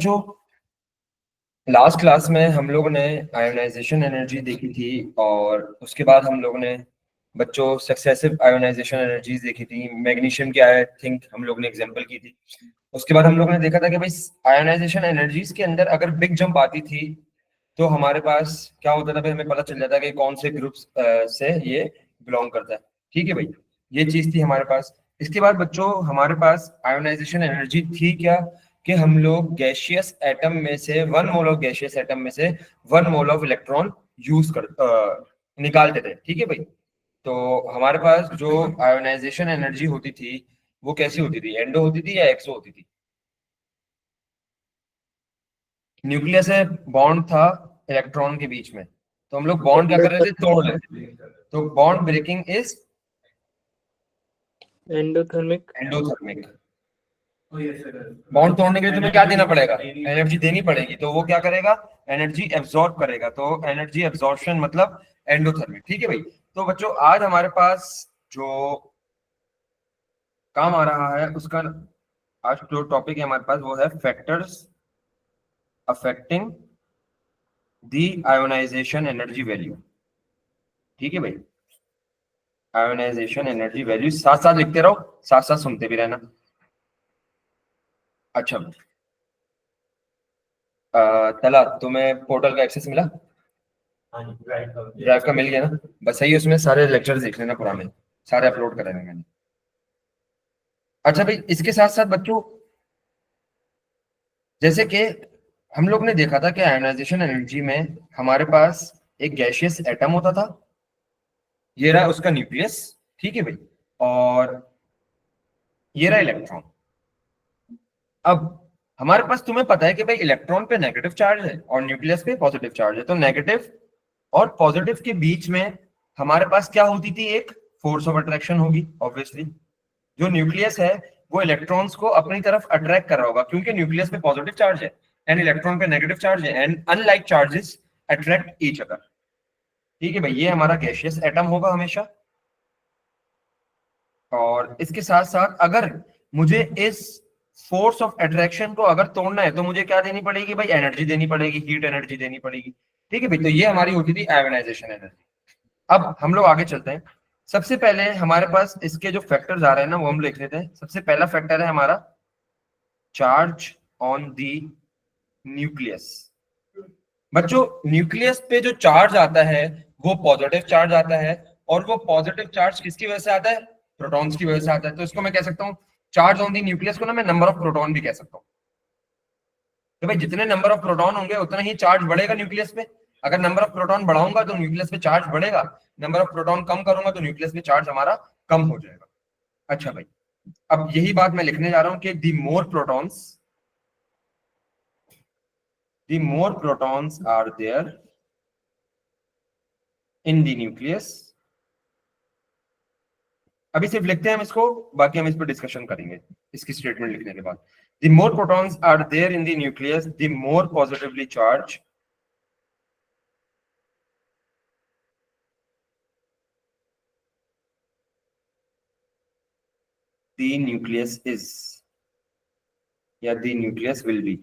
बच्चों, last class में हम लोगों ने आयोनाइजेशन एनर्जी देखी थी और उसके बाद हम लोगों ने बच्चों सक्सेसिव आयोनाइजेशन एनर्जीज देखी थी। मैग्नीशियम की आई थिंक हम लोगों ने एग्जांपल की थी। उसके बाद हम लोगों ने देखा था कि भाई आयोनाइजेशन एनर्जीज के अंदर अगर बिग जंप आती थी तो हमारे पास क्या होता था, भाई हमें पता चल जाता कि कौन से ग्रुप्स से ये बिलोंग करता है। ठीक है भाई, ये चीज थी हमारे पास। इसके बाद बच्चों हमारे पास आयोनाइजेशन एनर्जी थी क्या कि हम लोग गैशियस एटम में से 1 मोल ऑफ गैशियस एटम में से 1 मोल ऑफ इलेक्ट्रॉन निकालते थे। ठीक है भाई, तो हमारे पास जो आयोनाइजेशन एनर्जी होती थी वो कैसी होती थी, एंडो होती थी या एक्सो होती थी? न्यूक्लियस से बॉन्ड था इलेक्ट्रॉन के बीच में, तो हम लोग बॉन्ड क्या कर रहे थे, तोड़ रहे थे। तो bond breaking is endothermic. Endothermic. Bond तोड़ने के लिए तुम्हें क्या देना पड़ेगा, एनर्जी देनी पड़ेगी। तो वो क्या करेगा, एनर्जी एब्जॉर्ब करेगा। तो एनर्जी एब्जॉर्प्शन मतलब एंडोथर्मिक। ठीक है भाई, तो बच्चों आज हमारे पास जो काम आ रहा है उसका आज जो टॉपिक है हमारे पास वो है फैक्टर्स अफेक्टिंग दी आयोनाइजेशन एनर्जी वैल्यू। ठीक है भाई, आयोनाइजेशन एनर्जी वैल्यू साथ साथ लिखते रहो, साथ साथ सुनते भी रहना। अच्छा, तला तुम्हें पोर्टल का एक्सेस मिला? ड्राइव का मिल गया ना? बस सही है, उसमें सारे लेक्चर्स देख लेना, पुराने सारे अपलोड करे हैं मैंने। अच्छा भाई, इसके साथ साथ बच्चों जैसे कि हम लोग ने देखा था कि आयोनाइजेशन एनर्जी में हमारे पास एक गैशियस एटम होता था, ये रहा उसका न्यूक्लियस। ठीक है भाई, और ये रहा इलेक्ट्रॉन। अब हमारे पास तुम्हें पता है कि भाई इलेक्ट्रॉन पे नेगेटिव चार्ज है और न्यूक्लियस पे पॉजिटिव चार्ज है। तो नेगेटिव और पॉजिटिव के बीच में हमारे पास क्या होती थी, एक फोर्स ऑफ अट्रैक्शन होगी ऑब्वियसली। जो न्यूक्लियस है वो इलेक्ट्रॉन्स को अपनी तरफ अट्रैक्ट कर रहा होगा क्योंकि न्यूक्लियस पे पॉजिटिव चार्ज है एंड इलेक्ट्रॉन पे नेगेटिव चार्ज है, and unlike charges attract each other. ठीक है भाई, ये हमारा गैशियस एटम होगा हमेशा। और इसके साथ साथ अगर मुझे इस फोर्स ऑफ अट्रैक्शन को अगर तोड़ना है तो मुझे क्या देनी पड़ेगी भाई, एनर्जी देनी पड़ेगी, हीट एनर्जी देनी पड़ेगी। ठीक है भाई, तो ये हमारी होती थी आयोनाइजेशन एनर्जी। अब हम लोग आगे चलते हैं। सबसे पहले हमारे पास इसके जो फैक्टर्स आ रहे हैं ना वो हम लिख लेते हैं। सबसे पहला फैक्टर है हमारा चार्ज ऑन दी न्यूक्लियस। बच्चों न्यूक्लियस पे जो चार्ज आता है वो पॉजिटिव चार्ज आता है, और वो पॉजिटिव चार्ज किसकी वजह से आता है, प्रोटॉन्स की वजह से आता है। तो इसको मैं कह सकता हूँ चार्ज ऑन दी न्यूक्लियस को ना मैं नंबर ऑफ प्रोटॉन भी कह सकता हूँ। तो भाई जितने नंबर ऑफ प्रोटॉन होंगे उतना ही चार्ज बढ़ेगा न्यूक्लियस पे। अगर नंबर ऑफ प्रोटॉन बढ़ाऊंगा तो न्यूक्लियस पे चार्ज बढ़ेगा, नंबर ऑफ प्रोटॉन कम करूंगा तो न्यूक्लियस पे चार्ज हमारा कम हो जाएगा। अच्छा भाई, अब यही बात मैं लिखने जा रहा हूं कि the more protons are there in the nucleus. अभी सिर्फ लिखते हैं हम इसको, बाकी हम इस पर डिस्कशन करेंगे इसकी स्टेटमेंट लिखने के बाद। The more protons are there in the nucleus the more positively charge the nucleus is, या the nucleus will be,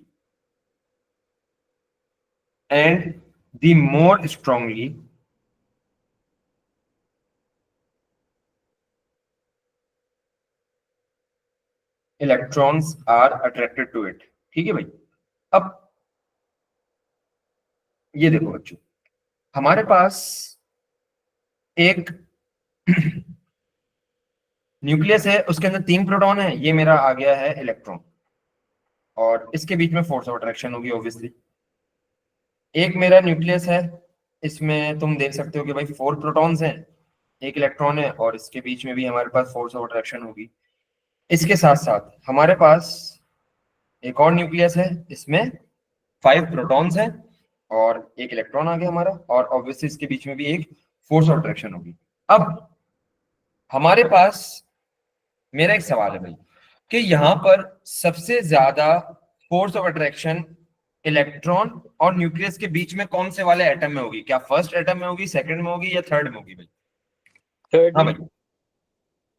and the more strongly electrons are attracted to it। ठीक है भाई, अब ये देखो बच्चों, हमारे पास एक न्यूक्लियस है, उसके अंदर 3 प्रोटॉन है, ये मेरा आ गया है इलेक्ट्रॉन, और इसके बीच में फोर्स ऑफ अट्रैक्शन होगी ऑब्वियसली। एक मेरा न्यूक्लियस है, इसमें तुम देख सकते हो कि भाई 4 प्रोटॉन्स हैं, एक इलेक्ट्रॉन है, और इसके बीच में भी हमारे पास फोर्स ऑफ अट्रैक्शन होगी। इसके साथ साथ हमारे पास एक और न्यूक्लियस है, इसमें 5 प्रोटॉन्स हैं और एक इलेक्ट्रॉन आ गया हमारा, और ऑब्वियसली इसके बीच में भी एक फोर्स ऑफ अट्रैक्शन होगी। अब हमारे पास मेरा एक सवाल है भाई कि यहाँ पर सबसे ज्यादा फोर्स ऑफ अट्रैक्शन इलेक्ट्रॉन और न्यूक्लियस के बीच में कौन से वाले एटम में होगी? क्या फर्स्ट एटम में होगी, सेकंड में होगी, या थर्ड में होगी भाई? थर्ड हाँ में। भाई,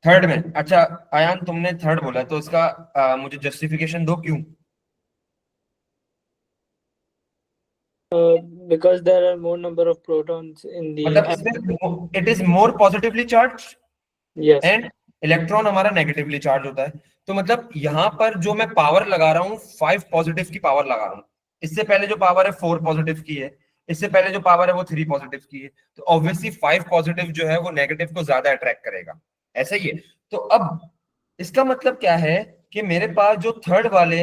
थर्ड में। अच्छा आयान, तुमने थर्ड बोला तो इसका मुझे जस्टिफिकेशन दो, क्यों? Because there are more number of protons in the मतलब इसमें it is more positively charge yes. And electron हमारा नेगेटिवली चार्ज होता है। तो मतलब यहाँ पर जो मैं पावर लगा रहा हूँ 5 पॉजिटिव की पावर लगा रहा हूँ। इससे पहले जो पावर है 4 पॉजिटिव की है, इससे पहले जो पावर है वो 3 पॉजिटिव की है। तो ऑब्वियसली 5 पॉजिटिव जो है वो नेगेटिव को ज्यादा अट्रैक्ट करेगा, ऐसा ही है। तो अब इसका मतलब क्या है कि मेरे पास जो थर्ड वाले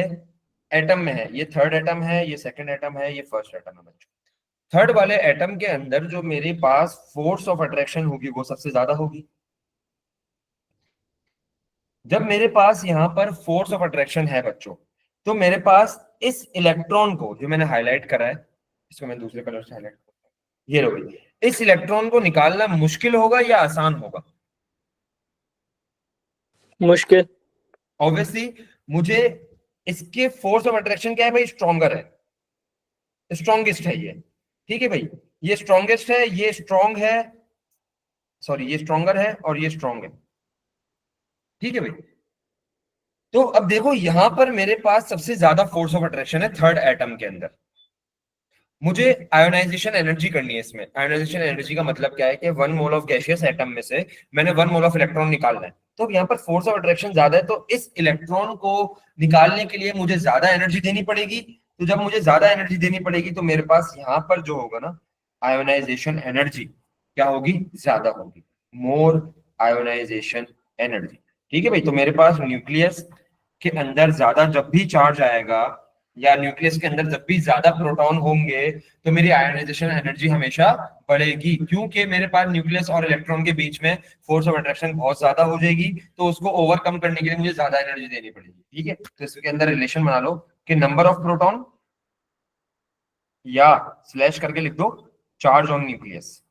एटम में है, ये थर्ड एटम है, ये सेकंड एटम है, ये फर्स्ट एटम है बच्चों। थर्ड वाले एटम के अंदर जो मेरे पास फोर्स ऑफ अट्रैक्शन होगी वो सबसे ज्यादा होगी। जब मेरे पास यहाँ पर फोर्स ऑफ अट्रैक्शन है बच्चों, तो मेरे पास इस इलेक्ट्रॉन को जो मैंने हाईलाइट करा है, इसको मैं दूसरे कलर से हाईलाइट, ये लो भाई, इस इलेक्ट्रॉन को निकालना मुश्किल होगा या आसान होगा? मुश्किल। ऑब्वियसली मुझे इसके फोर्स ऑफ अट्रैक्शन क्या है भाई? स्ट्रॉन्गर है, स्ट्रॉन्गेस्ट है ये। ठीक है भाई, ये स्ट्रॉन्गेस्ट है, ये स्ट्रॉन्ग है, सॉरी ये स्ट्रॉन्गर है और ये स्ट्रॉन्ग है। ठीक है भाई। तो अब देखो यहां पर मेरे पास सबसे ज्यादा फोर्स ऑफ अट्रैक्शन है थर्ड एटम के अंदर। मुझे आयोनाइजेशन एनर्जी करनी है इसमें। आयोनाइजेशन एनर्जी का मतलब क्या है कि 1 मोल ऑफ गैसियस एटम में से मैंने 1 मोल ऑफ इलेक्ट्रॉन निकालना है। तो अब यहाँ पर फोर्स ऑफ अट्रैक्शन ज्यादा है, तो इस इलेक्ट्रॉन को निकालने के लिए मुझे ज्यादा एनर्जी देनी पड़ेगी। तो जब मुझे ज्यादा एनर्जी देनी पड़ेगी तो मेरे पास यहाँ पर जो होगा ना, आयोनाइजेशन एनर्जी क्या होगी? ज्यादा होगी, मोर आयोनाइजेशन एनर्जी। ठीक है भाई। तो मेरे पास न्यूक्लियस के अंदर ज्यादा जब भी चार्ज आएगा या न्यूक्लियस के अंदर जब भी ज्यादा प्रोटॉन होंगे तो मेरी आयोनाइजेशन एनर्जी हमेशा बढ़ेगी, क्योंकि मेरे पास न्यूक्लियस और इलेक्ट्रॉन के बीच में फोर्स ऑफ अट्रैक्शन बहुत ज्यादा हो जाएगी। तो उसको ओवरकम करने के लिए मुझे ज्यादा एनर्जी देनी पड़ेगी। ठीक है, तो इसके अंदर रिलेशन बना लो कि नंबर ऑफ प्रोटॉन, या स्लैश करके लिख दो charge on nucleus,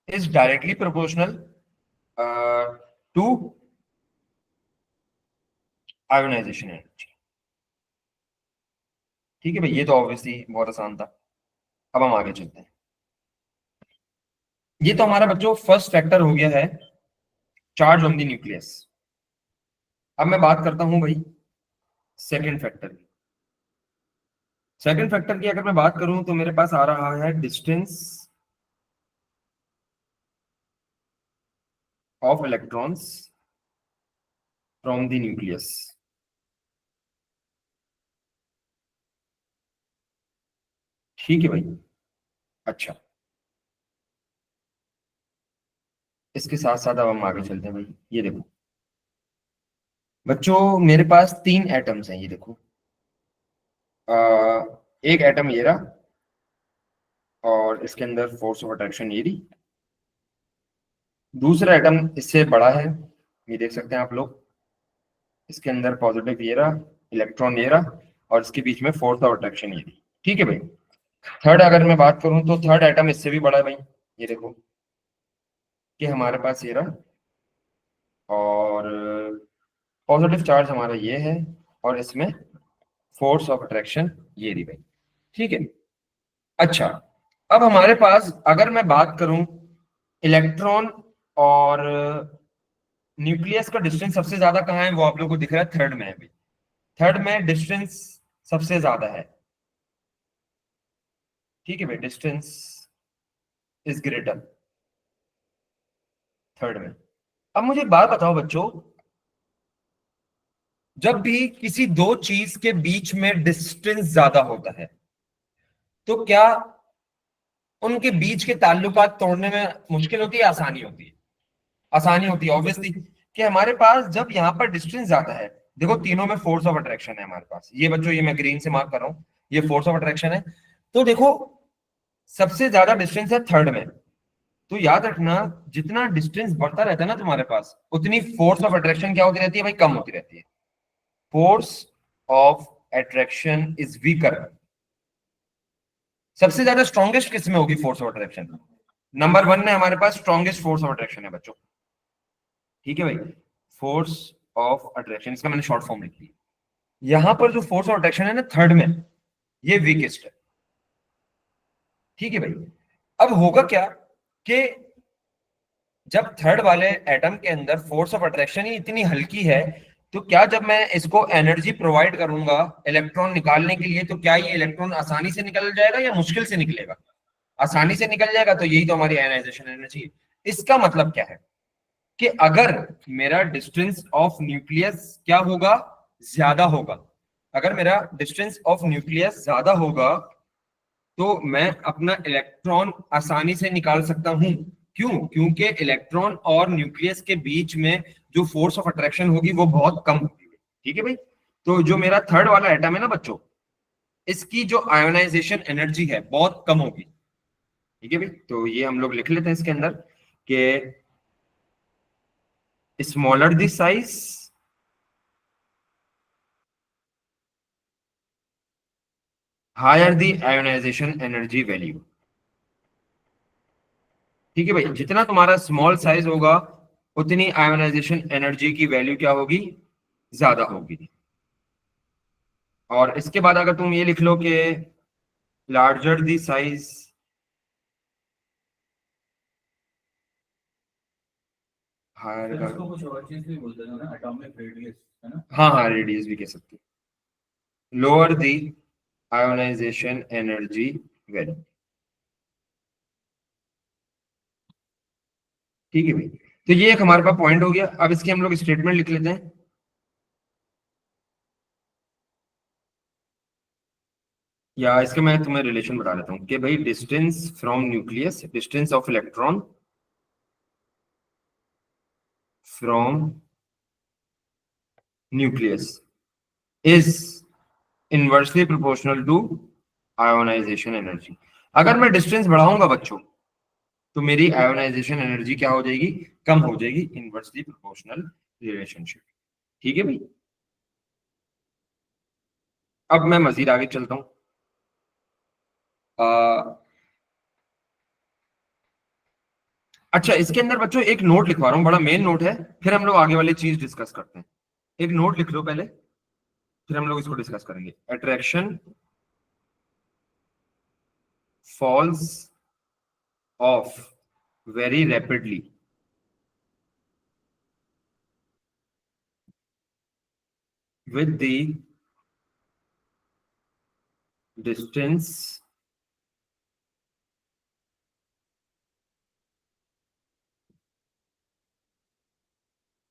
is directly proportional to ionisation energy. ठीक है भाई, ये तो ऑब्वियसली बहुत आसान था। अब हम आगे चलते हैं। ये तो हमारा बच्चों फर्स्ट फैक्टर हो गया है, चार्ज ऑन द न्यूक्लियस। अब मैं बात करता हूं भाई सेकंड फैक्टर की। सेकंड फैक्टर की अगर मैं बात करूं तो मेरे पास आ रहा है distance of electrons from the nucleus. ठीक है भाई। अच्छा, इसके साथ साथ अब हम आगे चलते हैं भाई। ये देखो बच्चों, मेरे पास 3 एटम्स हैं, ये देखो। आ, एक एटम ये रहा, और इसके अंदर फोर्स ऑफ अट्रैक्शन ये रही। दूसरा एटम इससे बड़ा है, ये देख सकते हैं आप लोग। इसके अंदर पॉजिटिव ये रहा, इलेक्ट्रॉन ये रहा, और इसके बीच में फोर्स ऑफ अट्रैक्शन ये रही। ठीक है भाई। थर्ड अगर मैं बात करूं तो थर्ड एटम इससे भी बड़ा है भाई। ये देखो कि हमारे पास ये रहा, और पॉजिटिव चार्ज हमारा ये है, और इसमें फोर्स ऑफ अट्रैक्शन ये रही भाई। ठीक है। अच्छा, अब हमारे पास अगर मैं बात करूं इलेक्ट्रॉन और न्यूक्लियस का डिस्टेंस सबसे ज्यादा कहाँ है, वो आप लोग को दिख रहा है थर्ड में है भाई। थर्ड में डिस्टेंस सबसे ज्यादा है। ठीक है भाई, डिस्टेंस इज ग्रेटर थर्ड में। अब मुझे एक बात बताओ बच्चों, जब भी किसी दो चीज के बीच में डिस्टेंस ज्यादा होता है तो क्या उनके बीच के ताल्लुकात तोड़ने में मुश्किल होती है, आसानी होती है? आसानी होती है ऑब्वियसली। कि हमारे पास जब यहाँ पर डिस्टेंस ज्यादा है, देखो तीनों में फोर्स ऑफ अट्रैक्शन है हमारे पास। ये बच्चों, ये मैं ग्रीन से मार्क कर रहा हूँ, ये फोर्स ऑफ अट्रैक्शन है। तो देखो सबसे ज्यादा डिस्टेंस है थर्ड में। तो याद रखना, जितना डिस्टेंस बढ़ता रहता है ना तुम्हारे पास, उतनी फोर्स ऑफ अट्रैक्शन क्या होती रहती है भाई? कम होती रहती है। Force of attraction is weaker. सबसे ज्यादा स्ट्रॉन्गेस्ट किस में होगी फोर्स ऑफ अट्रैक्शन? नंबर 1 में हमारे पास स्ट्रॉन्गेस्ट फोर्स ऑफ अट्रैक्शन है बच्चों। ठीक है भाई, फोर्स ऑफ अट्रैक्शन, इसका मैंने शॉर्ट फॉर्म लिख दी। यहां पर जो फोर्स ऑफ अट्रैक्शन है ना थर्ड में, ये वीकेस्ट है। ठीक है भाई। अब होगा क्या कि जब थर्ड वाले एटम के अंदर फोर्स ऑफ अट्रैक्शन ही इतनी हल्की है तो क्या जब मैं इसको एनर्जी प्रोवाइड करूंगा इलेक्ट्रॉन निकालने के लिए, तो क्या ये इलेक्ट्रॉन आसानी से निकल जाएगा या मुश्किल से निकलेगा? आसानी से निकल जाएगा, तो यही तो हमारी आयनाइजेशन एनर्जी है। इसका मतलब क्या है कि अगर मेरा डिस्टेंस ऑफ न्यूक्लियस क्या होगा, ज्यादा होगा, अगर मेरा डिस्टेंस ऑफ न्यूक्लियस ज्यादा होगा तो मैं अपना इलेक्ट्रॉन आसानी से निकाल सकता हूं। क्यों? क्योंकि इलेक्ट्रॉन और न्यूक्लियस के बीच में जो फोर्स ऑफ अट्रैक्शन होगी वो बहुत कम होगी। ठीक है भाई। तो जो मेरा थर्ड वाला एटम है ना बच्चों, इसकी जो आयोनाइजेशन एनर्जी है बहुत कम होगी। ठीक है भाई, तो ये हम लोग लिख लेते हैं इसके अंदर कि smaller the size, higher the ionisation energy value. ठीक है भाई, जितना तुम्हारा स्मॉल साइज होगा उतनी आयोनाइजेशन एनर्जी की वैल्यू क्या होगी, ज्यादा होगी। और इसके बाद अगर तुम ये लिख लो कि लार्जर दी साइज, हायर, इसको कुछ और चीज भी बोलते हैं ना, एटॉमिक रेडियस, है ना? हाँ हाँ रेडियस भी कह सकते हैं, lower the ionisation energy value. ठीक है भाई, तो ये एक हमारे पास पॉइंट हो गया। अब इसके हम लोग स्टेटमेंट लिख लेते हैं। या इसका मैं तुम्हें रिलेशन बता देता हूँ कि भाई distance from nucleus, distance of electron from nucleus is inversely proportional to ionisation energy. अगर मैं डिस्टेंस बढ़ाऊंगा बच्चों तो मेरी आयोनाइजेशन एनर्जी क्या हो जाएगी, कम हो जाएगी। Inversely proportional relationship. ठीक है भाई, अब मैं मजीद आगे चलता हूं। अच्छा, इसके अंदर बच्चों एक नोट लिखवा रहा हूँ, बड़ा मेन नोट है, फिर हम लोग आगे वाली चीज डिस्कस करते हैं। एक नोट लिख लो पहले, फिर हम लोग इसको डिस्कस करेंगे। Attraction falls off very rapidly with the distance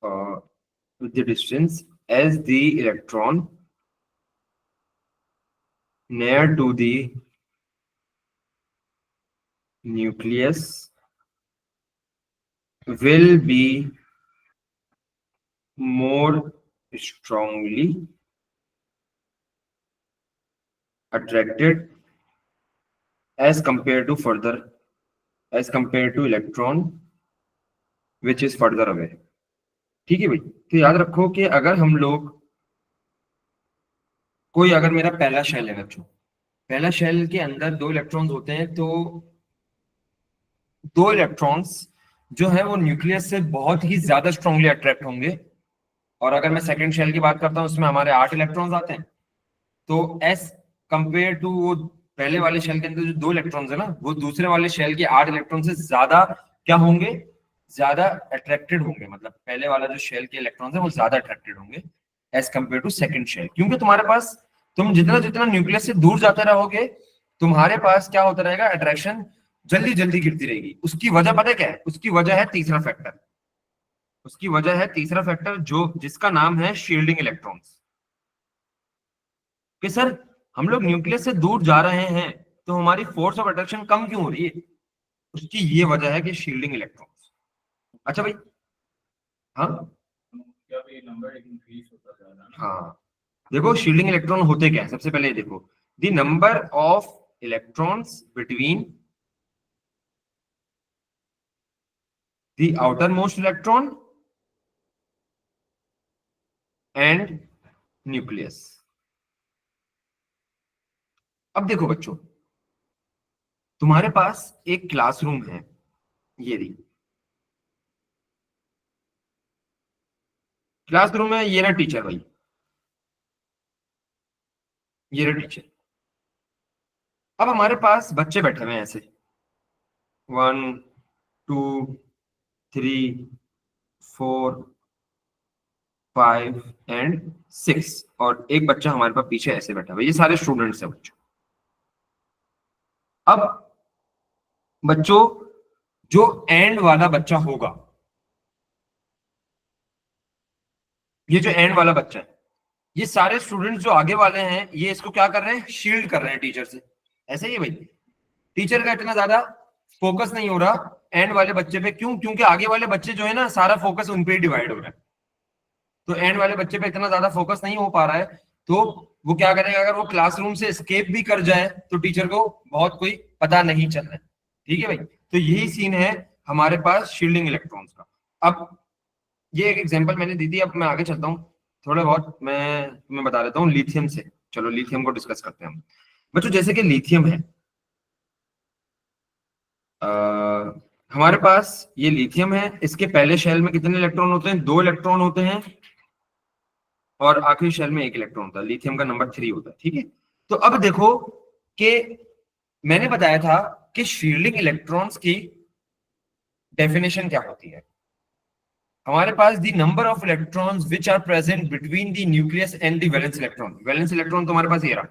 uh, with the distance as the electron near to the nucleus will be more strongly attracted as compared to further, as compared to electron which is further away। ठीक है भाई, तो याद रखो कि अगर हम लोग कोई, अगर मेरा पहला शेल है बच्चों, पहला शेल के अंदर दो इलेक्ट्रॉन्स होते हैं, तो दो इलेक्ट्रॉन्स जो है वो न्यूक्लियस से बहुत ही ज्यादा स्ट्रांगली अट्रैक्ट होंगे। और अगर मैं सेकंड शेल की बात करता हूँ, उसमें हमारे 8 इलेक्ट्रॉन्स आते हैं, तो एस कंपेयर टू वो पहले वाले शेल के अंदर जो दो इलेक्ट्रॉन्स है ना, वो दूसरे वाले शेल के 8 इलेक्ट्रॉन से ज्यादा क्या होंगे, ज्यादा अट्रैक्टेड होंगे। मतलब पहले वाला जो शेल के इलेक्ट्रॉन्स है वो ज्यादा अट्रैक्टेड होंगे as compare to second shell. क्योंकि तुम्हारे पास, तुम जितना जितना न्यूक्लियस से दूर जाते रहोगे, तुम्हारे पास क्या होता रहेगा, अट्रैक्शन जल्दी जल्दी गिरती रहेगी। उसकी वजह पता है क्या है? उसकी वजह है तीसरा फैक्टर। उसकी वजह है तीसरा फैक्टर, जो जिसका नाम है शील्डिंग इलेक्ट्रॉन्स। कि सर हम लोग न्यूक्लियस से दूर जा रहे हैं तो हमारी फोर्स ऑफ अट्रैक्शन कम क्यों हो रही है? उसकी ये वजह है कि शील्डिंग इलेक्ट्रॉन्स। अच्छा भाई, हाँ क्या भी नंबर इंक्रीज होता जा रहा है ना? हाँ, देखो शील्डिंग इलेक्ट्रॉन होते क्या है, सबसे पहले ये देखो, the number of electrons between the outer most electron and nucleus. अब देखो बच्चों, तुम्हारे पास एक क्लासरूम है, ये देखो क्लासरूम है, ये ना टीचर भाई, ये ना टीचर। अब हमारे पास बच्चे बैठे हुए हैं ऐसे, 1 2 3 4 5 एंड 6 और एक बच्चा हमारे पास पीछे ऐसे बैठा हुआ है। ये सारे स्टूडेंट्स हैं बच्चों। अब बच्चों जो एंड वाला बच्चा होगा, ये जो एंड वाला बच्चा है, ये सारे स्टूडेंट्स जो आगे वाले हैं ये इसको क्या कर रहे हैं, शील्ड कर रहे हैं टीचर से। ऐसे ही है भाई, टीचर का इतना ज्यादा फोकस नहीं हो रहा एंड वाले बच्चे पे। क्यों? क्योंकि आगे वाले बच्चे जो है ना, सारा फोकस उन पे ही डिवाइड हो रहा है। तो एंड वाले बच्चे पे इतना ज्यादा फोकस नहीं हो पा रहा है, तो वो क्या करेगा, अगर वो क्लासरूम से एस्केप भी कर जाए तो टीचर को बहुत कोई पता नहीं चल रहा है। ठीक है भाई, तो यही सीन है हमारे पास शील्डिंग इलेक्ट्रॉन्स का। अब ये एक एग्जांपल मैंने दी थी, अब मैं आगे चलता हूँ, थोड़ा बहुत मैं तुम्हें बता देता हूँ लिथियम से। चलो लिथियम को डिस्कस करते हैं हम बच्चों। जैसे कि लिथियम है, हमारे पास ये लिथियम है, इसके पहले शेल में कितने इलेक्ट्रॉन होते हैं? 2 इलेक्ट्रॉन होते हैं, और आखिरी शेल में 1 इलेक्ट्रॉन होता है। लिथियम का नंबर 3 होता है। ठीक है, तो अब देखो कि मैंने बताया था कि शील्डिंग इलेक्ट्रॉन्स की डेफिनेशन क्या होती है। हमारे पास the number of electrons which are present between the nucleus and the valence electron. Valence electron तो हमारे पास ये रहा।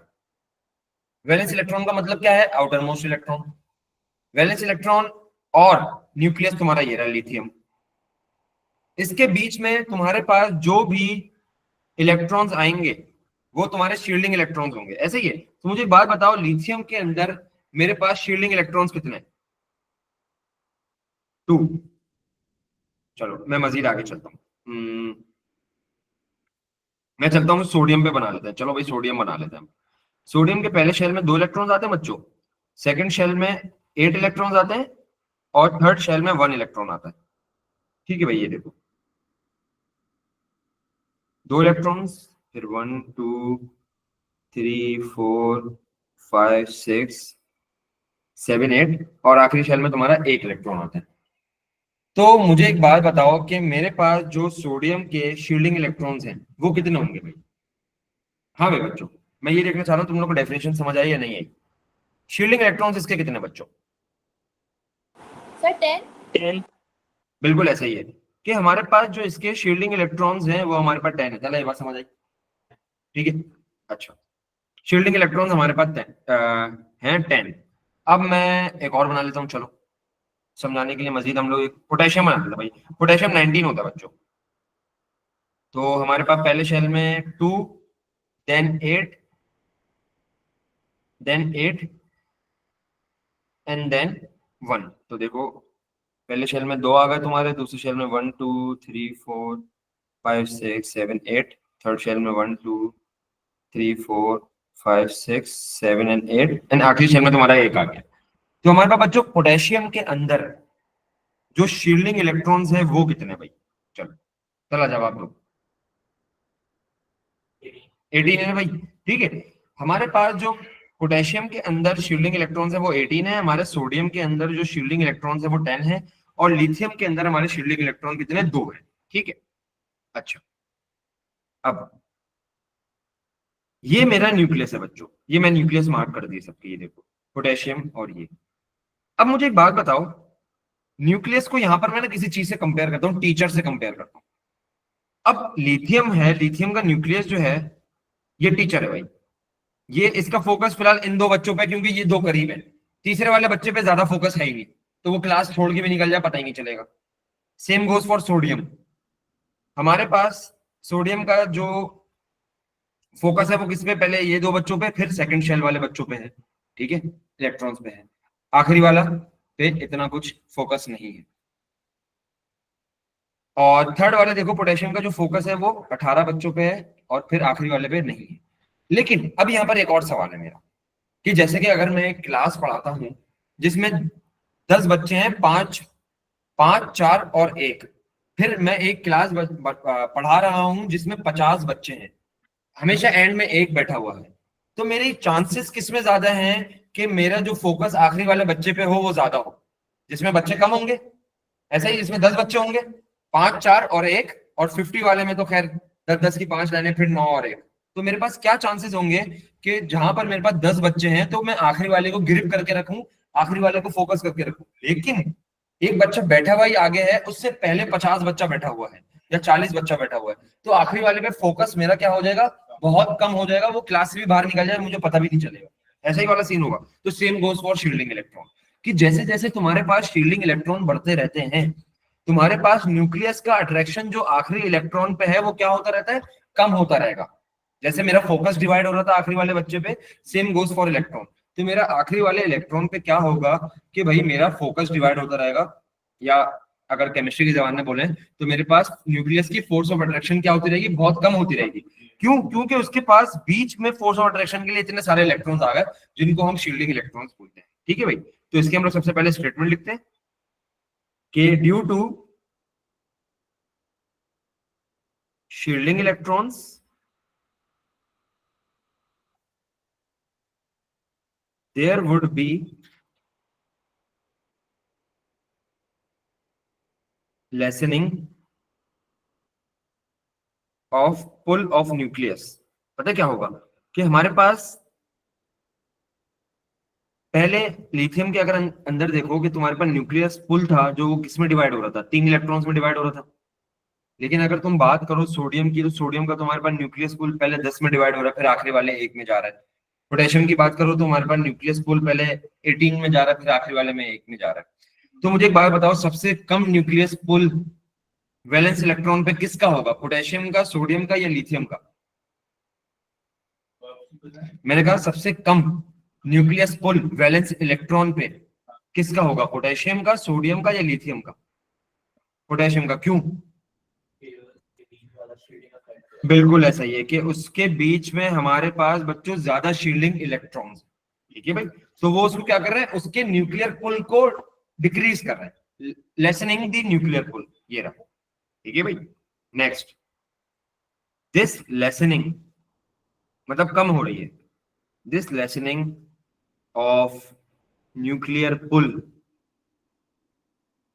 वैलेंस इलेक्ट्रॉन का मतलब क्या है? Outer most electron. Valence electron और न्यूक्लियस तुम्हारा ये रहा लिथियम। इसके बीच में तुम्हारे पास जो भी इलेक्ट्रॉन्स आएंगे वो तुम्हारे शील्डिंग इलेक्ट्रॉन्स होंगे। ऐसे ही है। तो मुझे बात बताओ, लिथियम के अंदर मेरे पास शील्डिंग इलेक्ट्रॉन्स कितने? 2। चलो मैं मजीद आगे चलता हूँ। मैं चलता हूँ सोडियम पे बना लेते हैं। चलो भाई सोडियम बना लेते हैं। सोडियम के पहले शेल में 2 इलेक्ट्रॉन्स आते हैं बच्चों, सेकंड शेल में 8 इलेक्ट्रॉन्स आते हैं, और थर्ड शेल में 1 इलेक्ट्रॉन आता है। ठीक है भाई, ये देखो 2 इलेक्ट्रॉन्स, फिर 1 2 3 4 5 6 7 8, और आखिरी शेल में तुम्हारा 1 इलेक्ट्रॉन आता है। तो मुझे एक बात बताओ कि मेरे पास जो सोडियम के शील्डिंग इलेक्ट्रॉन्स हैं वो कितने होंगे भाई? हाँ भाई बच्चों, मैं ये देखना चाह रहा हूँ तुम लोग को डेफिनेशन समझ आई या नहीं आई। शील्डिंग इलेक्ट्रॉन्स इसके कितने बच्चों? सर 10। 10. बिल्कुल ऐसा ही है कि हमारे पास जो इसके शील्डिंग इलेक्ट्रॉन्स हैं वो हमारे पास 10 है। चलो ये बात समझ आई? ठीक है, अच्छा। शील्डिंग इलेक्ट्रॉन्स हमारे पास 10 हैं 10। अब मैं एक और बना लेता हूँ। चलो समझाने के लिए मजीद हम लोग एक पोटेशियम बना लेते हैं भाई। पोटेशियम 19 होता है बच्चों। तो हमारे पास पहले शेल में 2, देन 8, देन 8 एंड देन 1। तो देखो पहले शेल में 2 आ गए तुम्हारे, दूसरे शेल में 1 2 3 4 5 6 7 8, थर्ड शेल में 1 2 3 4 5 6 7 एंड 8, एंड आखिरी शेल में तुम्हारा 1 आ गया। तो हमारे पास बच्चों पोटेशियम के अंदर जो शील्डिंग इलेक्ट्रॉन्स है वो कितने भाई? चलो चला जवाब दो। 18 है भाई। ठीक है, हमारे पास जो पोटेशियम के अंदर शील्डिंग इलेक्ट्रॉन्स है वो 18 है, हमारे सोडियम के अंदर जो शील्डिंग इलेक्ट्रॉन्स है वो 10 है, और लिथियम के अंदर हमारे शील्डिंग इलेक्ट्रॉन कितने? 2 है। ठीक है, अच्छा। अब ये मेरा न्यूक्लियस है बच्चों, ये मैं न्यूक्लियस मार्क कर दिए सबके, ये देखो पोटेशियम और ये। अब मुझे एक बात बताओ, न्यूक्लियस को यहां पर मैं ना किसी चीज से कंपेयर करता हूँ, टीचर से कंपेयर करता हूँ। अब लिथियम है, लिथियम का न्यूक्लियस जो है ये टीचर है भाई। ये इसका फोकस फिलहाल इन 2 बच्चों पे, क्योंकि ये 2 करीब है, तीसरे वाले बच्चे पे ज्यादा फोकस है ही नहीं, तो वो क्लास छोड़ के भी निकल जाए पता ही नहीं चलेगा। Same goes for sodium. हमारे पास सोडियम का जो फोकस है वो किस पे? पहले ये 2 बच्चों पे, फिर सेकंड शेल वाले बच्चों पे है। ठीक है, इलेक्ट्रॉन्स पे है। आखिरी वाला पे इतना कुछ फोकस नहीं है। और थर्ड वाले देखो पोटेशियम का जो फोकस है वो 18 बच्चों पे है, और फिर आखिरी वाले पे नहीं है। लेकिन अब यहाँ पर एक और सवाल है मेरा, कि जैसे कि अगर मैं एक क्लास पढ़ाता हूँ जिसमें 10 बच्चे हैं, 5 5 4 और 1, फिर मैं एक क्लास पढ़ा रहा हूँ जिसमें 50 बच्चे हैं, हमेशा एंड में 1 बैठा हुआ है, तो मेरी चांसेस किसमें ज्यादा हैं कि मेरा जो फोकस आखिरी वाले बच्चे पे हो वो ज्यादा हो? जिसमें बच्चे कम होंगे। ऐसा ही जिसमें 10 बच्चे होंगे, 5 4 और 1, और 50 वाले में तो खैर 10 10 की 5 लाइनें, फिर 9 और 1। तो मेरे पास क्या चांसेस होंगे कि जहां पर मेरे पास 10 बच्चे हैं तो मैं आखिरी वाले को ग्रिप करके रखूं, आखिरी वाले को फोकस करके रखूं। लेकिन एक बच्चा बैठा हुआ ही आगे है, उससे पहले 50 बच्चा बैठा हुआ है, या 40 बच्चा बैठा हुआ है, तो आखिरी वाले पे फोकस मेरा क्या हो जाएगा, बहुत कम हो जाएगा, वो क्लास से भी बाहर निकल जाए, मुझे पता भी नहीं चलेगा, ऐसा ही वाला सीन होगा। तो same goes for shielding electron, कि जैसे जैसे तुम्हारे पास शील्डिंग इलेक्ट्रॉन बढ़ते रहते हैं, तुम्हारे पास न्यूक्लियस का अट्रैक्शन जो आखिरी इलेक्ट्रॉन पे है वो क्या होता रहता है, कम होता रहेगा। जैसे मेरा फोकस डिवाइड हो रहा था आखिरी वाले बच्चे पे, सेम गोज फॉर इलेक्ट्रॉन, तो मेरा आखिरी वाले इलेक्ट्रॉन पे क्या होगा कि भाई मेरा फोकस डिवाइड होता रहेगा, या अगर केमिस्ट्री की जबान में बोले तो मेरे पास न्यूक्लियस की फोर्स ऑफ अट्रैक्शन क्या होती रहेगी, बहुत कम होती रहेगी। क्यों? क्योंकि उसके पास बीच में फोर्स ऑफ अट्रैक्शन के लिए इतने सारे इलेक्ट्रॉन्स आ गए जिनको हम शील्डिंग इलेक्ट्रॉन्स बोलते हैं। ठीक है भाई, तो इसके हम लोग सबसे पहले स्टेटमेंट लिखते हैं कि due to shielding electrons there would be lessening of pull of nucleus। पता क्या होगा कि हमारे पास पहले लिथियम के अगर अंदर देखो कि तुम्हारे पास न्यूक्लियस पुल था, जो वो किस में डिवाइड हो रहा था, 3 इलेक्ट्रॉन्स में डिवाइड हो रहा था। लेकिन अगर तुम बात करो सोडियम की, तो सोडियम का तुम्हारे पास न्यूक्लियस पुल पहले 10 में डिवाइड हो रहा है, फिर आखिरी वाले 1 में जा रहा है। पोटेशियम की बात करो तो हमारे पास न्यूक्लियस पुल पहले 18 में जा रहा है, फिर आखिरी वाले में 1 में जा रहा है। तो मुझे एक बात बताओ, सबसे कम न्यूक्लियस पुल वैलेंस इलेक्ट्रॉन पे किसका होगा, पोटेशियम का, सोडियम का या लिथियम का? मैंने कहा सबसे कम न्यूक्लियस पुल वैलेंस इलेक्ट्रॉन पे किसका होगा, पोटेशियम का, सोडियम का या लिथियम का? पोटेशियम का। क्यों? बिल्कुल ऐसा ही है कि उसके बीच में हमारे पास बच्चों ज्यादा शील्डिंग इलेक्ट्रॉन्स। ठीक है भाई, तो वो उसको क्या कर रहे हैं, उसके न्यूक्लियर पुल को डिक्रीज कर रहे हैं, लेसनिंग द न्यूक्लियर पुल, ये रहा। ठीक है भाई, नेक्स्ट, दिस लेसनिंग मतलब कम हो रही है, this lessening of nuclear pull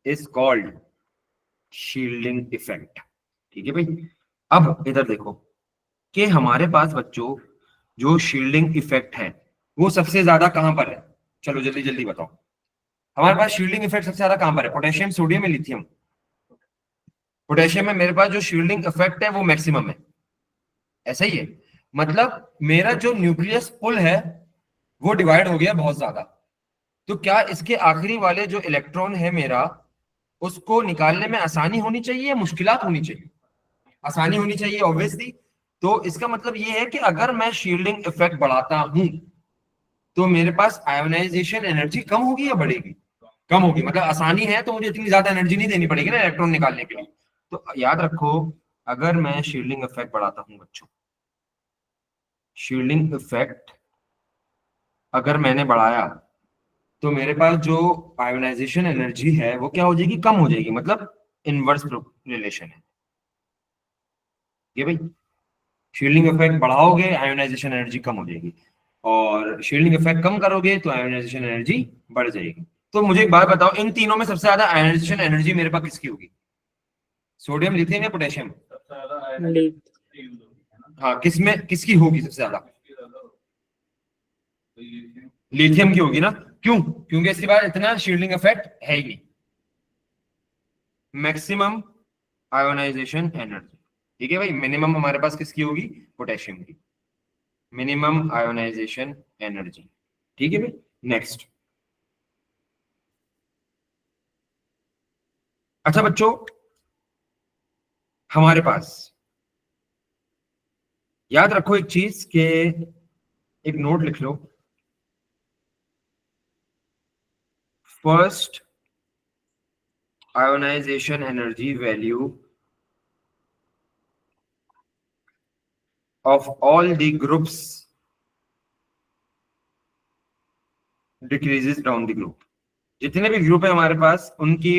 is called shielding effect. ठीक है भाई, अब इधर देखो कि हमारे पास बच्चों जो शील्डिंग इफेक्ट है वो सबसे ज्यादा कहां पर है, चलो जल्दी जल्दी बताओ। हमारे पास शील्डिंग इफेक्ट सबसे ज्यादा कहां पर है, पोटेशियम, सोडियम या लिथियम? पोटेशियम में मेरे पास जो शील्डिंग इफेक्ट है वो मैक्सिमम है, ऐसा ही है। मतलब मेरा जो न्यूक्लियस पुल है वो डिवाइड हो गया बहुत ज्यादा, तो क्या इसके आखिरी वाले जो इलेक्ट्रॉन है मेरा, उसको निकालने में आसानी होनी चाहिए या मुश्किलात होनी चाहिए? आसानी होनी चाहिए ऑब्वियसली। तो इसका मतलब ये है कि अगर मैं शील्डिंग इफेक्ट बढ़ाता हूं तो मेरे पास आयोनाइजेशन एनर्जी कम होगी या बढ़ेगी? कम होगी। मतलब आसानी है तो मुझे इतनी ज्यादा एनर्जी नहीं देनी पड़ेगी ना इलेक्ट्रॉन निकालने के लिए। तो याद रखो, अगर मैं शील्डिंग इफेक्ट बढ़ाता हूं बच्चों, शील्डिंग इफेक्ट अगर मैंने बढ़ाया तो मेरे पास जो आयोनाइजेशन एनर्जी है वो क्या हो जाएगी, कम हो जाएगी। मतलब इनवर्स रिलेशन है ये भाई। शील्डिंग इफेक्ट बढ़ाओगे आयोनाइजेशन एनर्जी कम हो जाएगी, और शील्डिंग इफेक्ट कम करोगे तो आयोनाइजेशन एनर्जी बढ़ जाएगी। तो मुझे एक बात बताओ, इन तीनों में सबसे ज्यादा आयोनाइजेशन एनर्जी मेरे पास किसकी होगी, सोडियम, लिथियम या पोटेशियम? सबसे ज्यादा हाँ, किसमें किसकी होगी सबसे ज्यादा? लिथियम की होगी ना। क्यों? क्योंकि इसके बाद इतना शील्डिंग इफेक्ट है ही नहीं। मैक्सिमम आयोनाइजेशन एनर्जी, ठीक है भाई, मिनिमम हमारे पास किसकी होगी, पोटेशियम की, मिनिमम आयोनाइजेशन एनर्जी। ठीक है भाई, नेक्स्ट। अच्छा बच्चों, हमारे पास याद रखो एक चीज के, एक नोट लिख लो, first ionisation energy value of all the groups decreases down the group। जितने भी ग्रुप है हमारे पास उनकी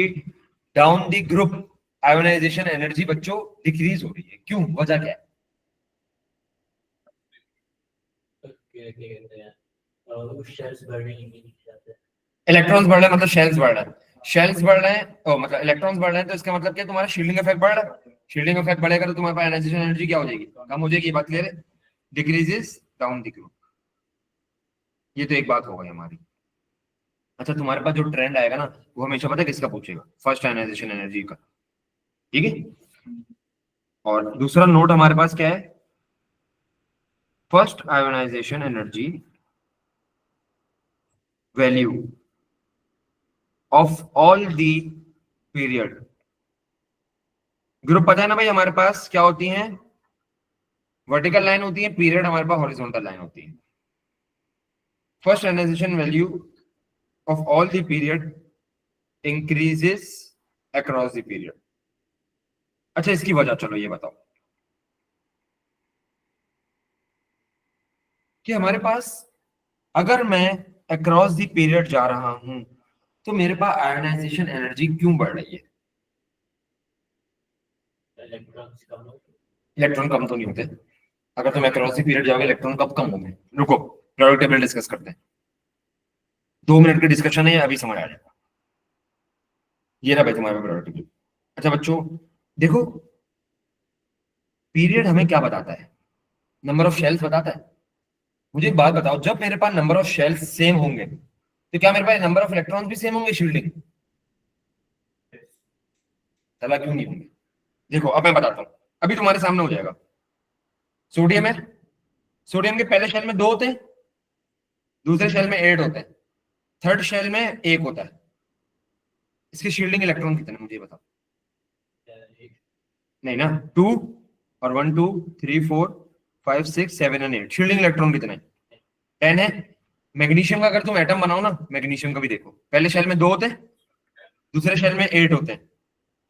down the group ionisation energy बच्चों डिक्रीज हो रही है। क्यों? वजह क्या है? इलेक्ट्रॉन्स बढ़ रहे हैं मतलब शेल्स बढ़ रहे हैं, शेल्स बढ़ रहे हैं तो मतलब इलेक्ट्रॉन्स बढ़ रहे हैं, तो इसका मतलब क्या, तुम्हारा शील्डिंग इफेक्ट बढ़ रहा है। शील्डिंग इफेक्ट बढ़ेगा तो तुम्हारे पास आयोनाइजेशन एनर्जी क्या हो जाएगी, कम हो जाएगी। बात क्लियर है? डिक्रीजेस डाउन द ग्रुप, ये तो एक बात हो गई हमारी। अच्छा, तुम्हारे पास जो ट्रेंड आएगा ना वो हमेशा पता है किसका पूछेगा, फर्स्ट आयोनाइजेशन एनर्जी का। ठीक है, और दूसरा नोट हमारे पास क्या है, first ionisation energy value of all the period. Group पता है ना भाई हमारे पास क्या होती हैं, वर्टिकल लाइन होती है, पीरियड हमारे पास हॉरिजॉन्टल लाइन होती है। First ionisation value of all the period increases across the period. अच्छा इसकी वजह चलो ये बताओ कि हमारे पास अगर मैं अक्रॉस द पीरियड जा रहा हूं तो मेरे पास आयोनाइजेशन एनर्जी क्यों बढ़ रही है? इलेक्ट्रॉन कम तो नहीं होते। अगर तुम अक्रॉस द पीरियड जाओगे इलेक्ट्रॉन कब कम होंगे? रुको प्रोडक्ट टेबल डिस्कस करते हैं, 2 मिनट की डिस्कशन है, अभी समझ आ जाएगा। ये रहा भाई तुम्हारे प्रोडक्ट टेबल। अच्छा बच्चों देखो, पीरियड हमें क्या बताता है? नंबर ऑफ शेल्स बताता है। मुझे एक बात बताओ, जब मेरे पास नंबर ऑफ शेल्स सेम होंगे तो क्या मेरे पास नंबर ऑफ इलेक्ट्रॉन्स भी सेम होंगे शील्डिंग? चला क्यों नहीं होंगे? देखो अब मैं बताता हूं, अभी तुम्हारे सामने हो जाएगा। सोडियम है, सोडियम के पहले शेल में 2 होते हैं, दूसरे शेल में 8 होते हैं, थर्ड शेल में 1 होता है। इसकी शील्डिंग इलेक्ट्रॉन कितने मुझे बताओ? नहीं ना, 2 और 1 2 3 4 5 6 7 और 8। शील्डिंग इलेक्ट्रॉन कितने? 10 है। मैग्नीशियम का अगर तुम एटम बनाओ ना, मैग्नीशियम का भी देखो, पहले शेल में 2 होते हैं, दूसरे शेल में 8 होते हैं,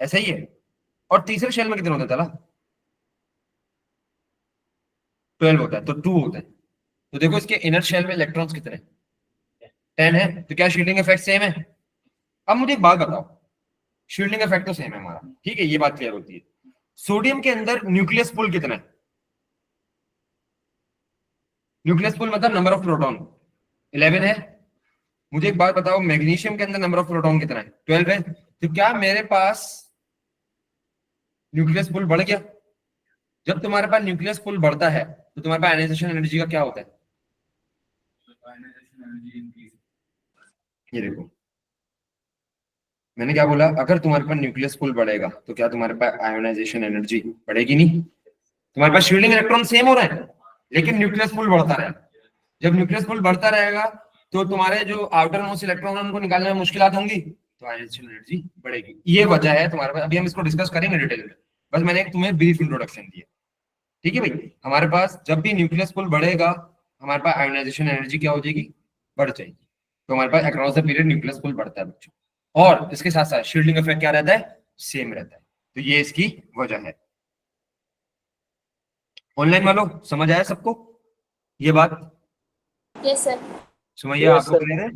ऐसा ही है। और तीसरे शेल में कितने होते हैं तला? 12 होता है, तो 2 होते हैं। तो देखो इसके इनर शेल में इलेक्ट्रॉन्स कितने? 10 है। तो क्या शील्डिंग इफेक्ट सेम है? अब मुझे एक बात बताओ, शील्डिंग इफेक्ट तो सेम है हमारा, ठीक है, ये बात क्लियर होती है। सोडियम के अंदर न्यूक्लियस पुल कितना है? न्यूक्लियस पुल मतलब नंबर ऑफ प्रोटॉन 11 है। मुझे एक बात बताओ, मैग्नीशियम के अंदर नंबर ऑफ प्रोटॉन कितना है? 12 है। तो क्या मेरे पास न्यूक्लियस पुल बढ़ गया? जब तुम्हारे पास न्यूक्लियस पुल बढ़ता है तो तुम्हारे पास आयनाइजेशन एनर्जी का क्या होता है? ये देखो मैंने क्या बोला, अगर तुम्हारे पास न्यूक्लियस पुल बढ़ेगा तो क्या तुम्हारे पास आयोनाइजेशन एनर्जी बढ़ेगी? नहीं। तुम्हारे पास शील्डिंग इलेक्ट्रॉन सेम हो रहा है लेकिन न्यूक्लियस पुल बढ़ता रहेगा। जब न्यूक्लियस पुल बढ़ता रहेगा तो तुम्हारे जो आउटर मोस्ट इलेक्ट्रॉन है उनको निकालने में मुश्किलात होंगी, तो आयोनाइजेशन एनर्जी बढ़ेगी। ये वजह है तुम्हारे पास। अभी हम इसको डिस्कस करेंगे डिटेल में, बस मैंने एक तुम्हें ब्रीफ इंट्रोडक्शन दिया, ठीक है भाई। हमारे पास जब भी न्यूक्लियस पुल बढ़ेगा हमारे पास आयोनाइजेशन एनर्जी क्या हो जाएगी? बढ़ जाएगी। तो हमारे पास अक्रॉस द पीरियड न्यूक्लियस पुल बढ़ता है बच्चों, और इसके साथ साथ शील्डिंग इफेक्ट क्या रहता है? सेम रहता है। तो ये इसकी वजह है। ऑनलाइन वालों समझ आया सबको ये बात? Yes, sir. सुमैया Yes, आपको sir. क्लियर है?